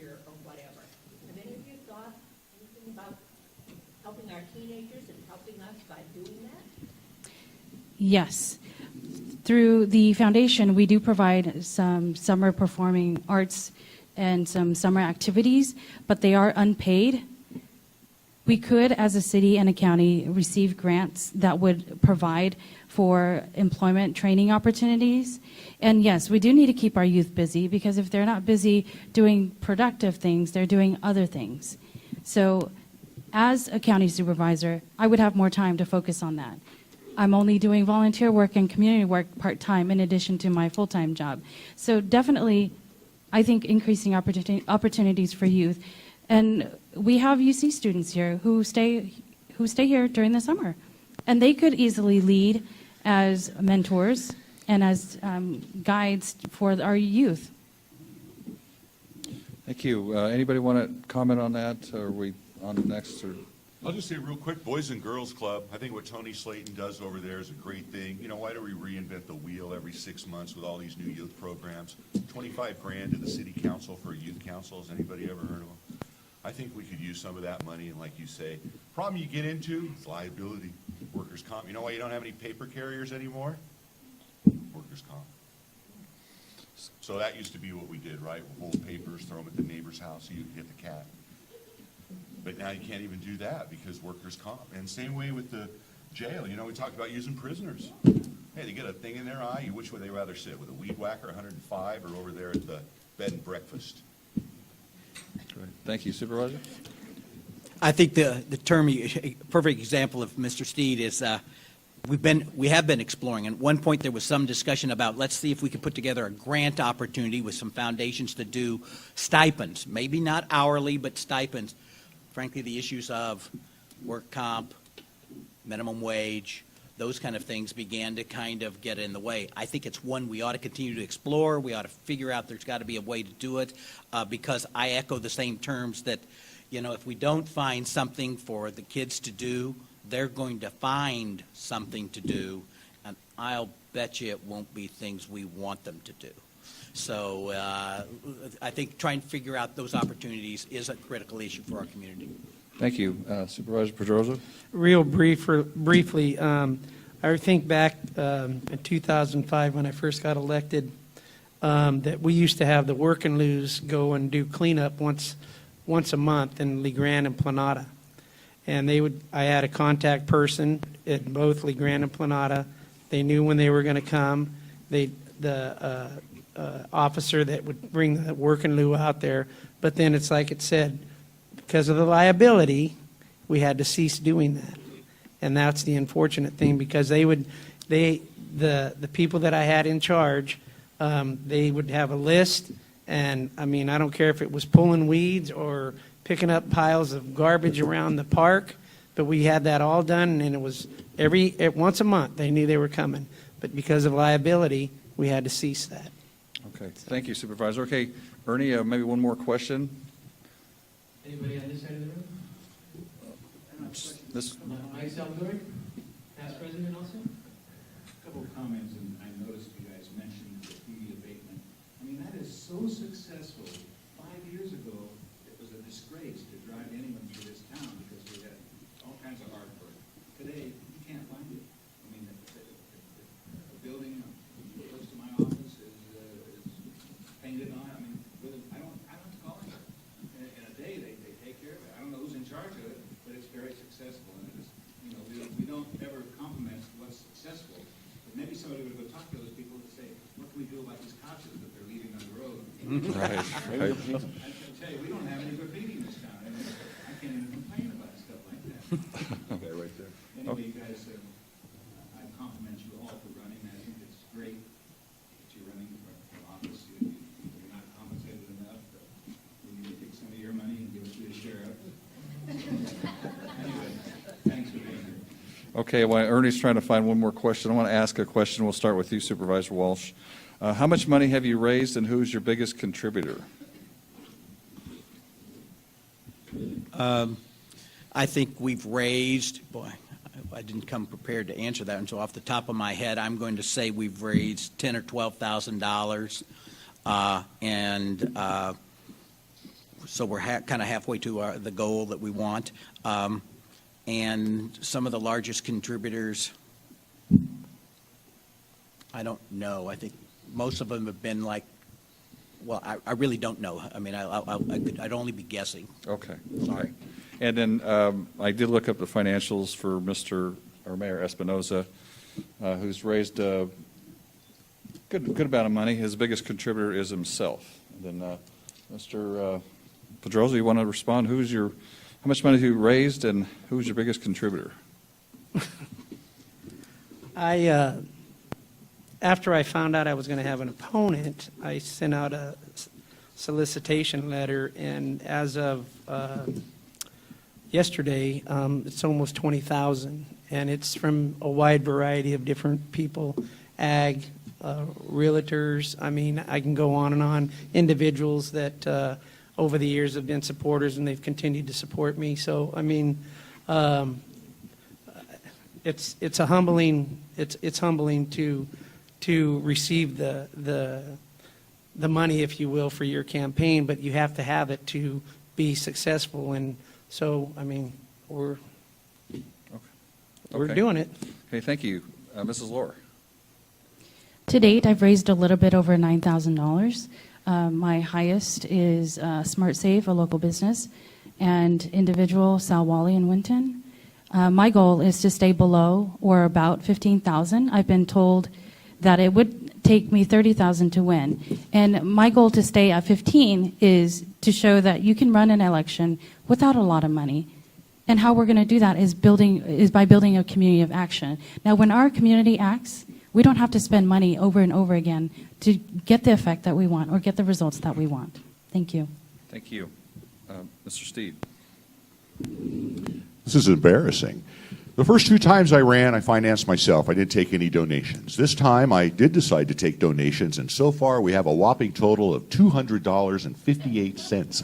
volunteer or whatever. Have any of you thought anything about helping our teenagers and helping us by doing that?
Yes. Through the foundation, we do provide some summer performing arts and some summer activities, but they are unpaid. We could, as a city and a county, receive grants that would provide for employment training opportunities. And yes, we do need to keep our youth busy, because if they're not busy doing productive things, they're doing other things. So as a county supervisor, I would have more time to focus on that. I'm only doing volunteer work and community work part-time in addition to my full-time job. So definitely, I think increasing opportunities for youth. And we have UC students here who stay here during the summer. And they could easily lead as mentors and as guides for our youth.
Thank you. Anybody want to comment on that? Or are we on the next? Or?
I'll just say real quick, Boys and Girls Club, I think what Tony Slayton does over there is a great thing. You know, why do we reinvent the wheel every 6 months with all these new youth programs? 25 grand to the city council for a youth council. Has anybody ever heard of them? I think we could use some of that money, and like you say, problem you get into is liability, workers' comp. You know why you don't have any paper carriers anymore? Workers' comp. So that used to be what we did, right? We'll hold papers, throw them at the neighbor's house so you can hit the cat. But now you can't even do that because workers' comp. And same way with the jail. You know, we talked about using prisoners. Hey, they get a thing in their eye. Which would they rather sit, with a weed whacker 105 or over there at the bed and breakfast?
Great. Thank you, Supervisor.
I think the term, a perfect example of Mr. Steed is we have been exploring. And at one point there was some discussion about, let's see if we could put together a grant opportunity with some foundations to do stipends, maybe not hourly, but stipends. Frankly, the issues of work comp, minimum wage, those kind of things began to kind of get in the way. I think it's one we ought to continue to explore. We ought to figure out there's got to be a way to do it, because I echo the same terms that, you know, if we don't find something for the kids to do, they're going to find something to do, and I'll bet you it won't be things we want them to do. So I think trying to figure out those opportunities is a critical issue for our community.
Thank you. Supervisor Pedrozo?
Real briefly, I think back in 2005 when I first got elected, that we used to have the work and lose go and do cleanup once a month in LeGrand and Planada. And I had a contact person at both LeGrand and Planada. They knew when they were going to come. The officer that would bring the work and lieu out there. But then it's like it said, because of the liability, we had to cease doing that. And that's the unfortunate thing, because the people that I had in charge, they would have a list, and I mean, I don't care if it was pulling weeds or picking up piles of garbage around the park, but we had that all done, and it was once a month they knew they were coming. But because of liability, we had to cease that.
Okay. Thank you, Supervisor. Okay, Ernie, maybe one more question.
Anybody on this side of the room?
This.
Mike Salvador, past president also?
A couple of comments, and I noticed you guys mentioned the fee abatement. I mean, that is so successful. 5 years ago, it was a disgrace to drive anyone through this town because we had all kinds of hard work. Today, you can't find it. I mean, the building close to my office is painted on. I mean, I don't have to call it. In a day, they take care of it. I don't know who's in charge of it, but it's very successful. And it is, you know, we don't ever compliment what's successful. But maybe somebody would go talk to those people and say, what can we do about these couches that they're leaving on the road?
Right.
I can tell you, we don't have any graffiti in this town. I mean, I can't even complain about stuff like that.
Okay, right there.
Anyway, you guys, I compliment you all for running. I think it's great that you're running for office. You're not compensated enough, but we need to take some of your money and give it to the sheriff. Anyway, thanks for being here.
Okay, while Ernie's trying to find one more question, I want to ask a question. We'll start with you, Supervisor Walsh. How much money have you raised, and who's your biggest contributor?
I think we've raised, boy, I didn't come prepared to answer that, and so off the top of my head, I'm going to say we've raised $10,000 or $12,000, and so we're kind of halfway to the goal that we want. And some of the largest contributors, I don't know. I think most of them have been like, well, I really don't know. I mean, I'd only be guessing.
Okay.
Sorry.
Okay. And then I did look up the financials for Mayor Espinoza, who's raised a good amount of money. His biggest contributor is himself. And then Mr. Pedrozo, you want to respond? How much money have you raised, and who's your biggest contributor?
After I found out I was going to have an opponent, I sent out a solicitation letter, and as of yesterday, it's almost 20,000, and it's from a wide variety of different people, ag, realtors. I mean, I can go on and on. Individuals that over the years have been supporters, and they've continued to support me. So, I mean, it's humbling to receive the money, if you will, for your campaign, but you have to have it to be successful. And so, I mean, we're
Okay.
doing it.
Okay, thank you. Mrs. Lor.
To date, I've raised a little bit over $9,000. My highest is Smart Save, a local business, and individual Sal Wally in Winton. My goal is to stay below or about 15,000. I've been told that it would take me 30,000 to win. And my goal to stay at 15 is to show that you can run an election without a lot of money. And how we're going to do that is by building a community of action. Now, when our community acts, we don't have to spend money over and over again to get the effect that we want or get the results that we want. Thank you.
Thank you. Mr. Steed.
This is embarrassing. The first 2 times I ran, I financed myself. I didn't take any donations. This time, I did decide to take donations, and so far we have a whopping total of $200.58.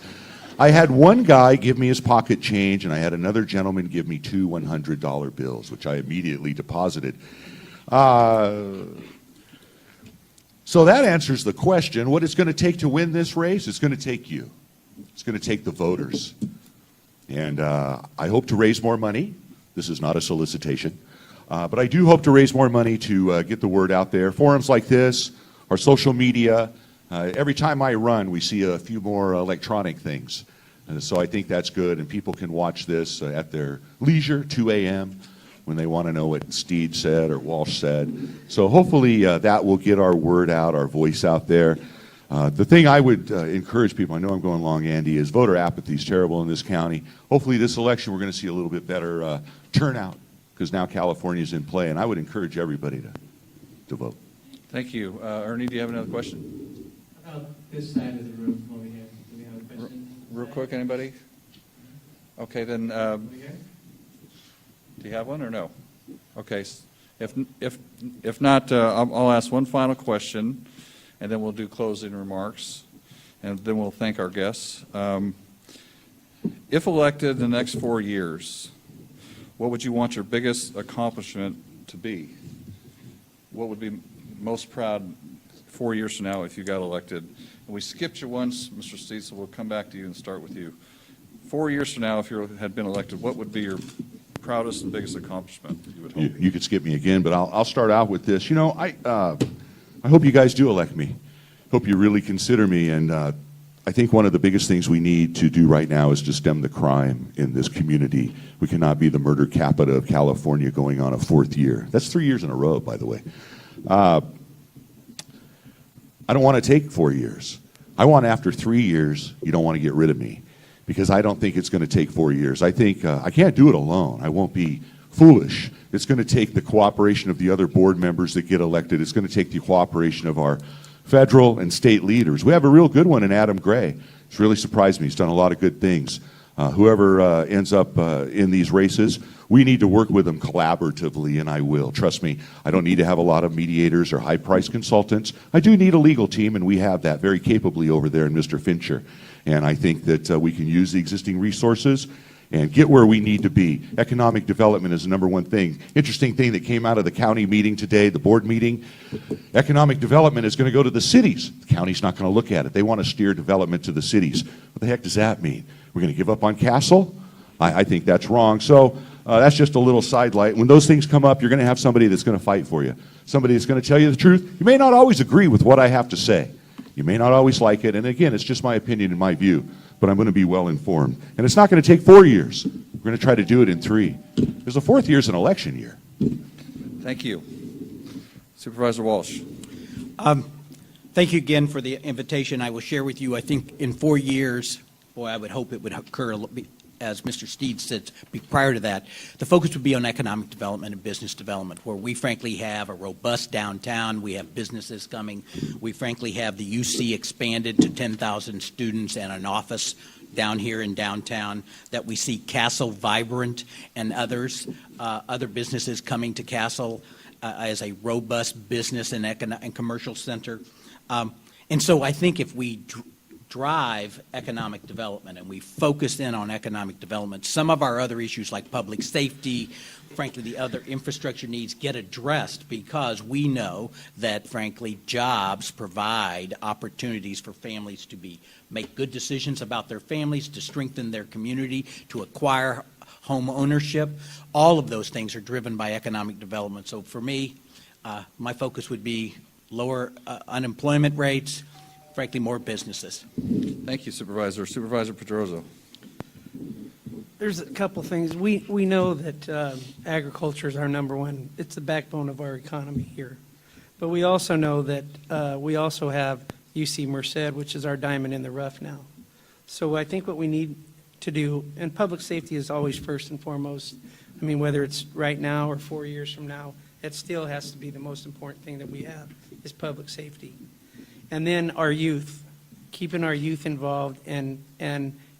I had one guy give me his pocket change, and I had another gentleman give me 2 $100 bills, which I immediately deposited. So that answers the question. What it's going to take to win this race, it's going to take you. It's going to take the voters. And I hope to raise more money. This is not a solicitation. But I do hope to raise more money to get the word out there. Forums like this, our social media. Every time I run, we see a few more electronic things. So I think that's good, and people can watch this at their leisure, 2 a.m., when they want to know what Steed said or Walsh said. So hopefully that will get our word out, our voice out there. The thing I would encourage people, I know I'm going long, Andy, is voter apathy is terrible in this county. Hopefully this election we're going to see a little bit better turnout, because now California's in play, and I would encourage everybody to vote.
Thank you. Ernie, do you have another question?
About this side of the room over here, do we have a question?
Real quick, anybody? Okay, then,
Over here?
do you have one or no? Okay, if not, I'll ask one final question, and then we'll do closing remarks, and then we'll thank our guests. If elected in the next 4 years, what would you want your biggest accomplishment to be? What would be most proud 4 years from now if you got elected? And we skipped you once, Mr. Steed, so we'll come back to you and start with you. 4 years from now, if you had been elected, what would be your proudest and biggest accomplishment, you would hope?
You could skip me again, but I'll start out with this. You know, I hope you guys do elect me. Hope you really consider me, and I think one of the biggest things we need to do right now is to stem the crime in this community. We cannot be the murder capita of California going on a 4th year. That's 3 years in a row, by the way. I don't want to take 4 years. I want after 3 years, you don't want to get rid of me, because I don't think it's going to take 4 years. I think I can't do it alone. I won't be foolish. It's going to take the cooperation of the other board members that get elected. It's going to take the cooperation of our federal and state leaders. We have a real good one in Adam Gray. It's really surprised me. He's done a lot of good things. Whoever ends up in these races, we need to work with them collaboratively, and I will. Trust me, I don't need to have a lot of mediators or high-priced consultants. I do need a legal team, and we have that very capably over there in Mr. Fincher. And I think that we can use the existing resources and get where we need to be. Economic development is the number one thing. Interesting thing that came out of the county meeting today, the board meeting, economic development is going to go to the cities. The county's not going to look at it. They want to steer development to the cities. What the heck does that mean? We're going to give up on Castle? I think that's wrong. So that's just a little sidelight. When those things come up, you're going to have somebody that's going to fight for you. Somebody that's going to tell you the truth. You may not always agree with what I have to say. You may not always like it. And again, it's just my opinion and my view. But I'm going to be well informed. And it's not going to take 4 years. We're going to try to do it in 3. Because the 4th year is an election year.
Thank you. Supervisor Walsh.
Thank you again for the invitation. I will share with you, I think in 4 years, boy, I would hope it would occur, as Mr. Steed said, prior to that, the focus would be on economic development and business development, where we frankly have a robust downtown. We have businesses coming. We frankly have the UC expanded to 10,000 students and an office down here in downtown, that we see Castle vibrant and other businesses coming to Castle as a robust business and commercial center. And so I think if we drive economic development and we focus in on economic development, some of our other issues like public safety, frankly, the other infrastructure needs get addressed, because we know that, frankly, jobs provide opportunities for families to make good decisions about their families, to strengthen their community, to acquire home ownership. All of those things are driven by economic development. So for me, my focus would be lower unemployment rates, frankly, more businesses.
Thank you, Supervisor. Supervisor Pedrozo.
There's a couple things. We know that agriculture is our number one. It's the backbone of our economy here. But we also know that we also have UC Merced, which is our diamond in the rough now. So I think what we need to do, and public safety is always first and foremost. I mean, whether it's right now or 4 years from now, it still has to be the most important thing that we have, is public safety. And then our youth, keeping our youth involved and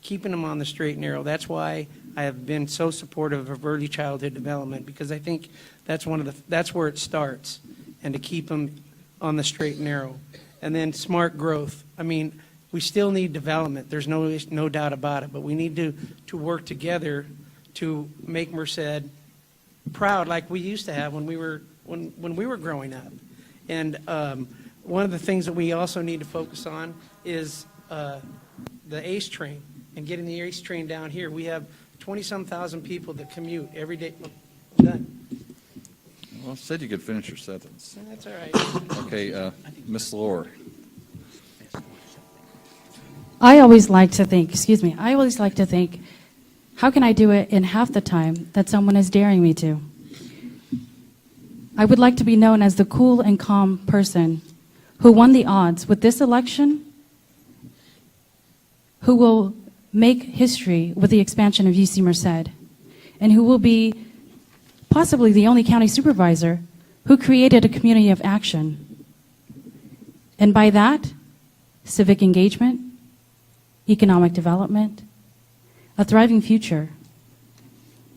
keeping them on the straight and narrow. That's why I have been so supportive of early childhood development, because I think that's that's where it starts, and to keep them on the straight and narrow. And then smart growth. I mean, we still need development. There's no doubt about it, but we need to work together to make Merced proud, like we used to have when we were growing up. And one of the things that we also need to focus on is the ACE train, and getting the ACE train down here. We have 20-some thousand people that commute every day. Oh, I'm done.
Well, I said you could finish your sentence.
That's all right.
Okay, Ms. Lor.
I always like to think, how can I do it in half the time that someone is daring me to? I would like to be known as the cool and calm person who won the odds with this election, who will make history with the expansion of UC Merced, and who will be possibly the only county supervisor who created a community of action. And by that, civic engagement, economic development, a thriving future.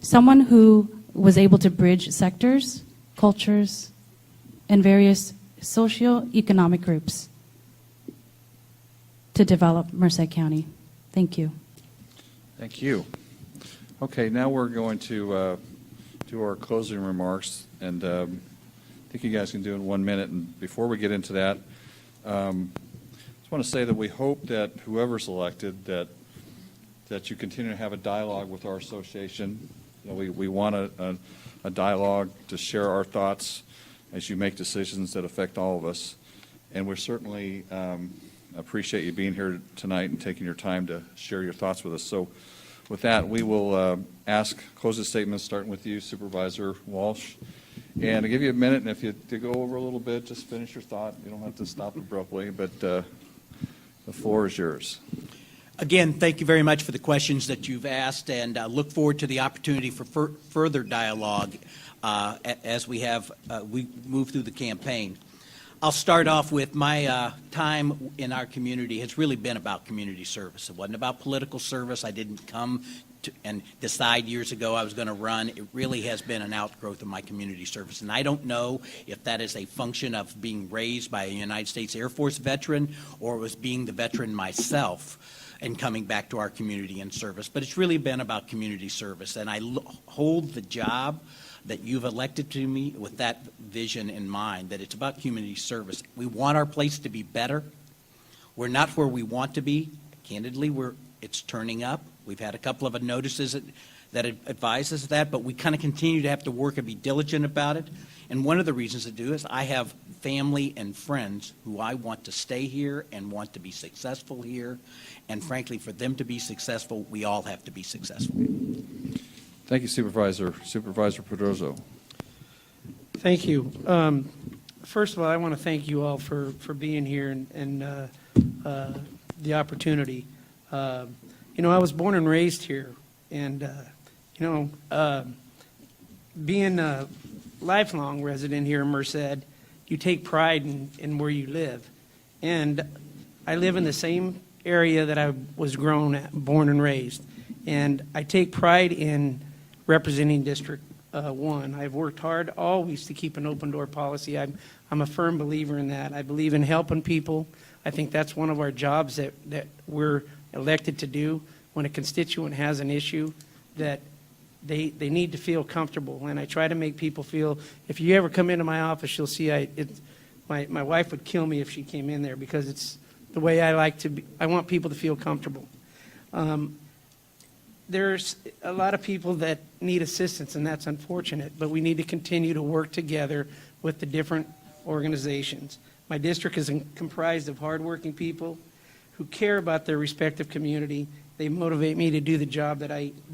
Someone who was able to bridge sectors, cultures, and various socio-economic groups to develop Merced County. Thank you.
Thank you. Okay, now we're going to do our closing remarks, and I think you guys can do it in 1 minute. And before we get into that, just want to say that we hope that whoever's elected, that you continue to have a dialogue with our association. You know, we want a dialogue to share our thoughts as you make decisions that affect all of us. And we certainly appreciate you being here tonight and taking your time to share your thoughts with us. So with that, we will ask closing statements, starting with you, Supervisor Walsh. And I'll give you a minute, and if you to go over a little bit, just finish your thought. You don't have to stop abruptly, but the floor is yours.
Again, thank you very much for the questions that you've asked, and look forward to the opportunity for further dialogue as we move through the campaign. I'll start off with my time in our community has really been about community service. It wasn't about political service. I didn't come and decide years ago I was going to run. It really has been an outgrowth of my community service. And I don't know if that is a function of being raised by a United States Air Force veteran or it was being the veteran myself. and coming back to our community and service. But it's really been about community service, and I hold the job that you've elected to me with that vision in mind, that it's about community service. We want our place to be better. We're not where we want to be. Candidly, it's turning up. We've had a couple of notices that advise us of that, but we kind of continue to have to work and be diligent about it. And one of the reasons to do is I have family and friends who I want to stay here and want to be successful here. And frankly, for them to be successful, we all have to be successful.
Thank you, Supervisor. Supervisor Pedrozo.
Thank you. First of all, I want to thank you all for being here and the opportunity. I was born and raised here, and, being a lifelong resident here in Merced, you take pride in where you live. And I live in the same area that I was born and raised. And I take pride in representing District 1. I've worked hard always to keep an open door policy. I'm a firm believer in that. I believe in helping people. I think that's one of our jobs that we're elected to do. When a constituent has an issue, that they need to feel comfortable. And I try to make people feel, if you ever come into my office, you'll see my wife would kill me if she came in there, because it's the way I like to be. I want people to feel comfortable. There's a lot of people that need assistance, and that's unfortunate, but we need to continue to work together with the different organizations. My district is comprised of hardworking people who care about their respective community. They motivate me to do the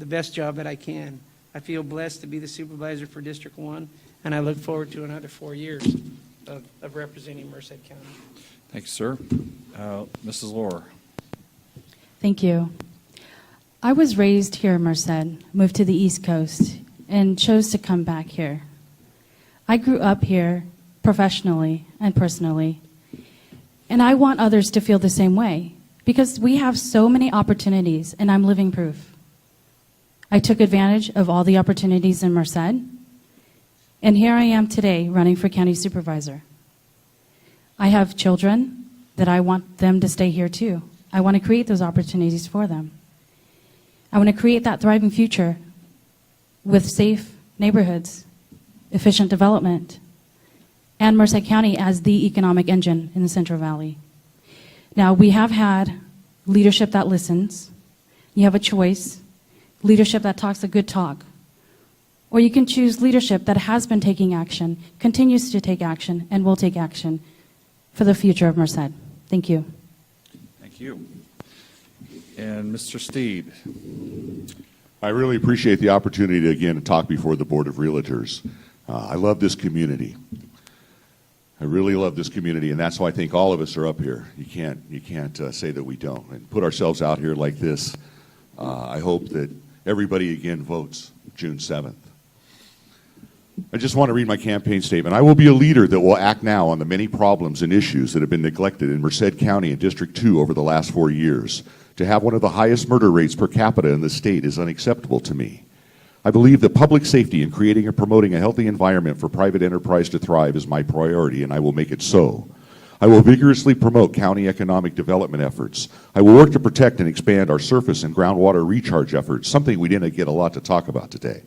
best job that I can. I feel blessed to be the supervisor for District 1, and I look forward to another 4 years of representing Merced County.
Thank you, sir. Mrs. Lor.
Thank you. I was raised here in Merced, moved to the East Coast, and chose to come back here. I grew up here professionally and personally, and I want others to feel the same way, because we have so many opportunities, and I'm living proof. I took advantage of all the opportunities in Merced, and here I am today running for county supervisor. I have children that I want them to stay here too. I want to create those opportunities for them. I want to create that thriving future with safe neighborhoods, efficient development, and Merced County as the economic engine in the Central Valley. Now, we have had leadership that listens. You have a choice: leadership that talks a good talk, or you can choose leadership that has been taking action, continues to take action, and will take action for the future of Merced. Thank you.
Thank you. And Mr. Steed.
I really appreciate the opportunity to again talk before the Board of Realtors. I love this community. I really love this community, and that's why I think all of us are up here. You can't say that we don't. And put ourselves out here like this. I hope that everybody again votes June 7th. I just want to read my campaign statement. I will be a leader that will act now on the many problems and issues that have been neglected in Merced County and District 2 over the last 4 years. To have one of the highest murder rates per capita in the state is unacceptable to me. I believe that public safety and creating and promoting a healthy environment for private enterprise to thrive is my priority, and I will make it so. I will vigorously promote county economic development efforts. I will work to protect and expand our surface and groundwater recharge efforts, something we didn't get a lot to talk about today.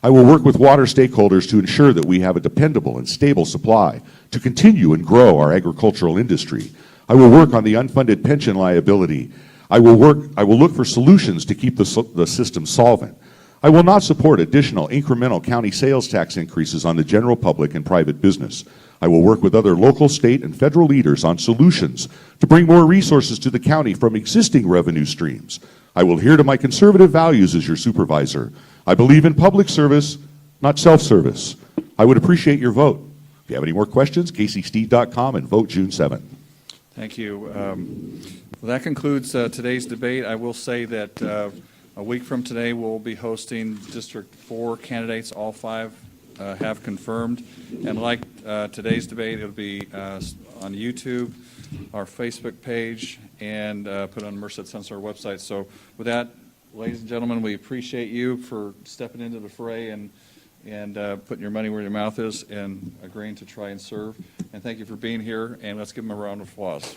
I will work with water stakeholders to ensure that we have a dependable and stable supply to continue and grow our agricultural industry. I will work on the unfunded pension liability. I will look for solutions to keep the system solvent. I will not support additional incremental county sales tax increases on the general public and private business. I will work with other local, state, and federal leaders on solutions to bring more resources to the county from existing revenue streams. I will adhere to my conservative values as your supervisor. I believe in public service, not self-service. I would appreciate your vote. If you have any more questions, caseysteed.com, and vote June 7th.
Thank you. Well, that concludes today's debate. I will say that a week from today, we'll be hosting District 4 candidates. All 5 have confirmed. And like today's debate, it'll be on YouTube, our Facebook page, and put on Merced Sensor website. So with that, ladies and gentlemen, we appreciate you for stepping into the fray and putting your money where your mouth is and agreeing to try and serve. And thank you for being here, and let's give them a round of applause.